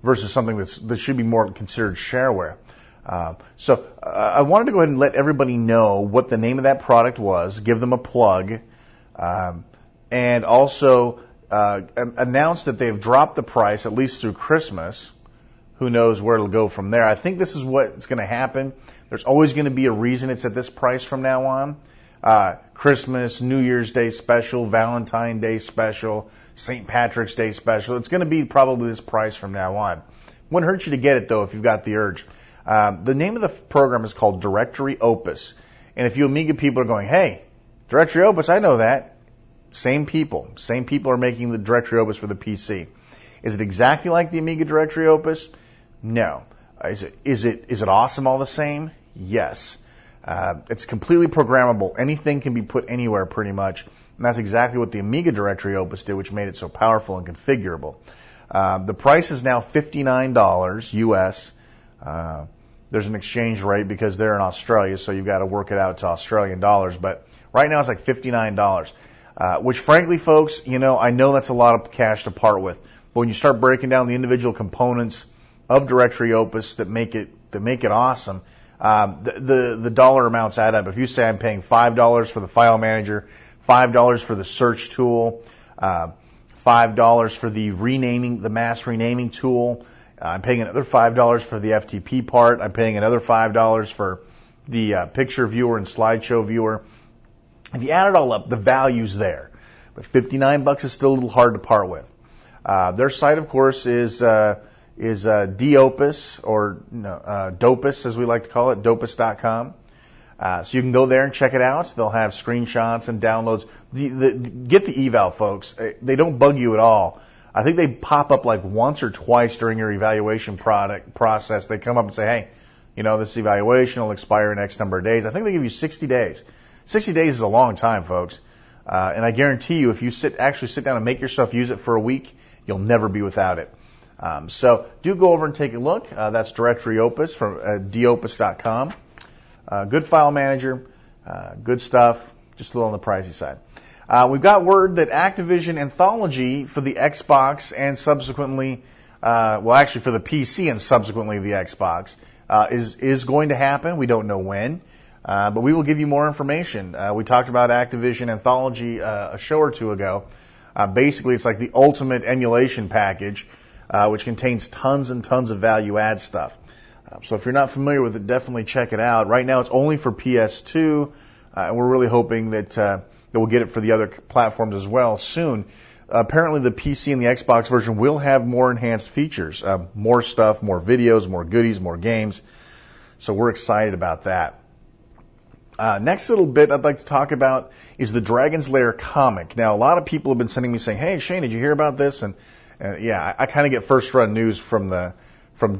versus something that should be more considered shareware. So I wanted to go ahead and let everybody know what the name of that product was, give them a plug, and also announce that they've dropped the price at least through Christmas. Who knows where it'll go from there. I think this is what's going to happen. There's always going to be a reason it's at this price from now on. Christmas, New Year's Day special, Valentine's Day special, St. Patrick's Day special. It's going to be probably this price from now on. Wouldn't hurt you to get it, though, if you've got the urge. The name of the program is called Directory Opus. And if you Amiga people are going, hey, Directory Opus, I know that. Same people are making the Directory Opus for the PC. Is it exactly like the Amiga Directory Opus? No. Is it awesome all the same? Yes. It's completely programmable. Anything can be put anywhere pretty much. And that's exactly what the Amiga Directory Opus did, which made it so powerful and configurable. The price is now $59 US. There's an exchange rate because they're in Australia, so you've got to work it out to Australian dollars. But right now it's like $59, which frankly, folks, I know that's a lot of cash to part with. But when you start breaking down the individual components of Directory Opus that make it awesome, the dollar amounts add up. If you say I'm paying $5 for the file manager, $5 for the search tool, $5 for the mass renaming tool, I'm paying another $5 for the FTP part. I'm paying another $5 for the picture viewer and slideshow viewer. If you add it all up, the value's there. But $59 is still a little hard to part with. Their site, of course, is is Dopus, or Dopus, as we like to call it, dopus.com. So you can go there and check it out. They'll have screenshots and downloads. Get the eval, folks. They don't bug you at all. I think they pop up like once or twice during your evaluation process. They come up and say, hey, this evaluation will expire in X number of days. I think they give you 60 days. 60 days is a long time, folks. And I guarantee you, if you actually sit down and make yourself use it for a week, you'll never be without it. So do go over and take a look. That's Directory Opus from dopus.com. Good file manager, good stuff, just a little on the pricey side. We've got word that Activision Anthology for the Xbox and subsequently, actually for the PC and subsequently the Xbox, is going to happen. We don't know when, but we will give you more information. We talked about Activision Anthology a show or two ago. Basically, it's like the ultimate emulation package, which contains tons and tons of value-add stuff. So if you're not familiar with it, definitely check it out. Right now, it's only for PS2, and we're really hoping that we'll get it for the other platforms as well soon. Apparently, the PC and the Xbox version will have more enhanced features, more stuff, more videos, more goodies, more games. So we're excited about that. Next little bit I'd like to talk about is the Dragon's Lair comic. Now, a lot of people have been sending me saying, hey, Shane, did you hear about this? And yeah, I kind of get first-run news from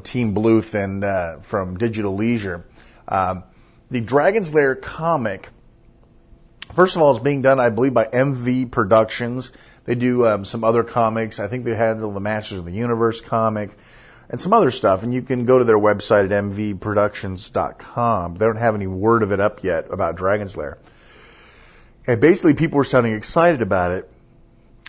Team Bluth and from Digital Leisure. The Dragon's Lair comic, first of all, is being done, I believe, by MV Productions. They do some other comics. I think they handle the Masters of the Universe comic and some other stuff. And you can go to their website at mvproductions.com. They don't have any word of it up yet about Dragon's Lair. And basically, people were sounding excited about it.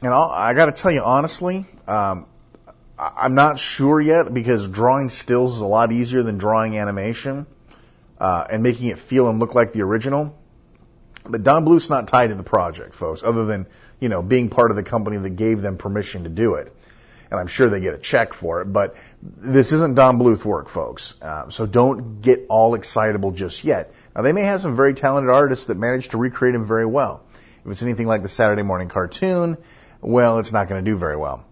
And I got to tell you, honestly, I'm not sure yet, because drawing stills is a lot easier than drawing animation and making it feel and look like the original. But Don Bluth's not tied to the project, folks, other than, being part of the company that gave them permission to do it. And I'm sure they get a check for it, but this isn't Don Bluth work, folks. So don't get all excitable just yet. Now, they may have some very talented artists that manage to recreate him very well. If it's anything like the Saturday morning cartoon, well, it's not going to do very well.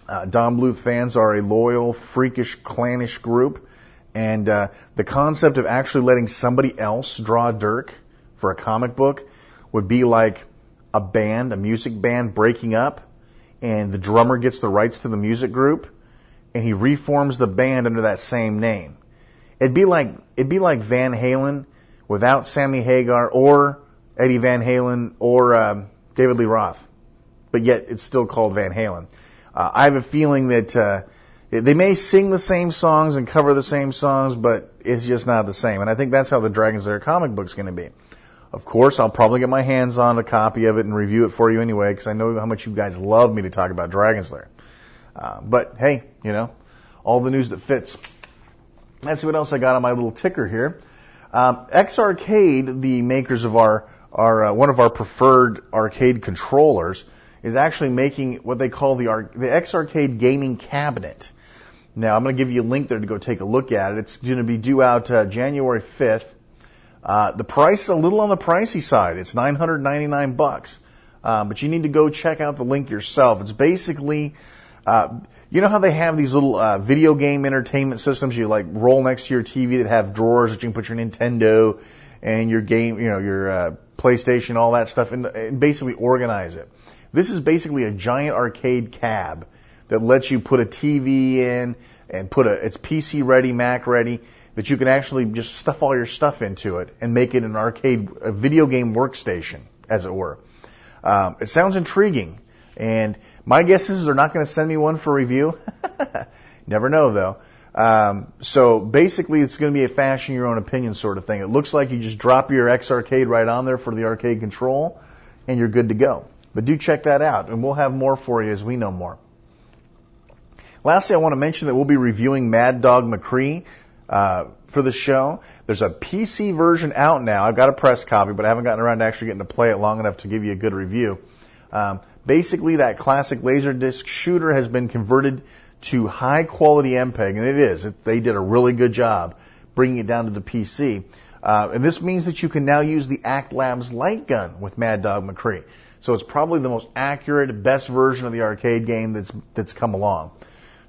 Don Bluth fans are a loyal, freakish, clannish group, and the concept of actually letting somebody else draw Dirk for a comic book would be like a music band breaking up, and the drummer gets the rights to the music group, and he reforms the band under that same name. It'd be like Van Halen without Sammy Hagar or Eddie Van Halen or David Lee Roth, but yet it's still called Van Halen. I have a feeling that they may sing the same songs and cover the same songs, but it's just not the same. And I think that's how the Dragon's Lair comic book's going to be. Of course, I'll probably get my hands on a copy of it and review it for you anyway, because I know how much you guys love me to talk about Dragon's Lair. But hey, all the news that fits. Let's see what else I got on my little ticker here. X Arcade, the makers of our one of our preferred arcade controllers, is actually making what they call the X Arcade gaming cabinet. Now, I'm going to give you a link there to go take a look at it. It's going to be due out January 5th. The price is a little on the pricey side. It's $999. But you need to go check out the link yourself. It's basically, you know how they have these little video game entertainment systems you like roll next to your TV that have drawers that you can put your Nintendo and your game, your PlayStation, all that stuff, and basically organize it. This is basically a giant arcade cab that lets you put a TV in and it's PC ready, Mac ready, that you can actually just stuff all your stuff into it and make it an a video game workstation, as it were. It sounds intriguing, and my guess is they're not going to send me one for review. Never know, though. So basically, it's going to be a fashion your own opinion sort of thing. It looks like you just drop your X Arcade right on there for the arcade control, and you're good to go. But do check that out, and we'll have more for you as we know more. Lastly, I want to mention that we'll be reviewing Mad Dog McCree for the show. There's a PC version out now. I've got a press copy, but I haven't gotten around to actually getting to play it long enough to give you a good review. Basically, that classic Laserdisc shooter has been converted to high-quality MPEG, and it is. They did a really good job bringing it down to the PC. And this means that you can now use the Act Labs light gun with Mad Dog McCree. So it's probably the most accurate, best version of the arcade game that's come along.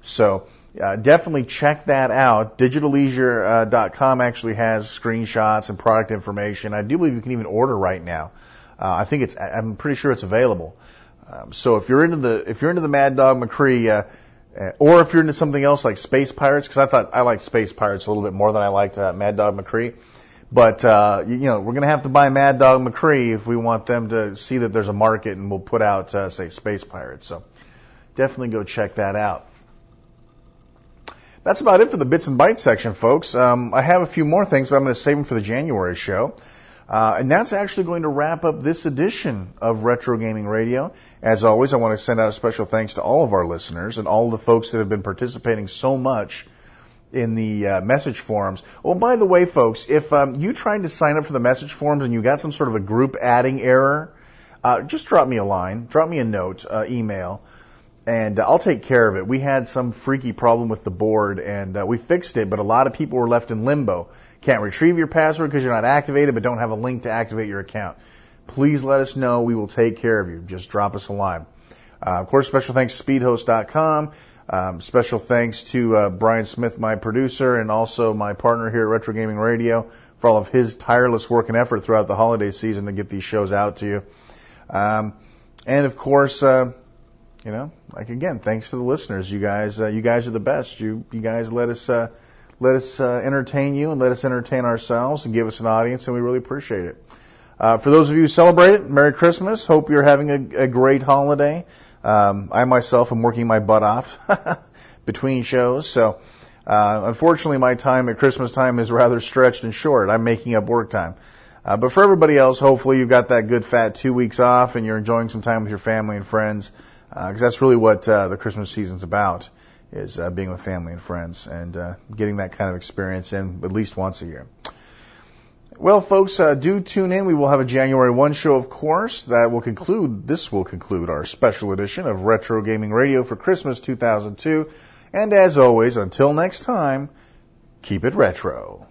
So definitely check that out. DigitalLeisure.com actually has screenshots and product information. I do believe you can even order right now. I'm pretty sure it's available. So if you're into the Mad Dog McCree, or if you're into something else like Space Pirates, because I thought I liked Space Pirates a little bit more than I liked Mad Dog McCree. But we're going to have to buy Mad Dog McCree if we want them to see that there's a market, and we'll put out, say, Space Pirates. So definitely go check that out. That's about it for the Bits and Bytes section, folks. I have a few more things, but I'm going to save them for the January show. And that's actually going to wrap up this edition of Retro Gaming Radio. As always, I want to send out a special thanks to all of our listeners and all the folks that have been participating so much in the message forums. Oh, by the way, folks, if you tried to sign up for the message forums and you got some sort of a group adding error, just drop me a line, drop me a note, email, and I'll take care of it. We had some freaky problem with the board, and we fixed it, but a lot of people were left in limbo. Can't retrieve your password because you're not activated, but don't have a link to activate your account. Please let us know. We will take care of you. Just drop us a line. Of course, special thanks to speedhost.com. Special thanks to Brian Smith, my producer, and also my partner here at Retro Gaming Radio for all of his tireless work and effort throughout the holiday season to get these shows out to you. And of course, again, thanks to the listeners. You guys are the best. You guys let us entertain you and let us entertain ourselves and give us an audience, and we really appreciate it. For those of you who celebrate it, Merry Christmas. Hope you're having a great holiday. I myself am working my butt off between shows, so unfortunately my time at Christmas time is rather stretched and short. I'm making up work time. But for everybody else, hopefully you've got that good fat 2 weeks off and you're enjoying some time with your family and friends, because that's really what the Christmas season's about, is being with family and friends and getting that kind of experience in at least once a year. Well, folks, do tune in. We will have a January 1 show, of course. This will conclude our special edition of Retro Gaming Radio for Christmas 2002. And as always, until next time, keep it retro.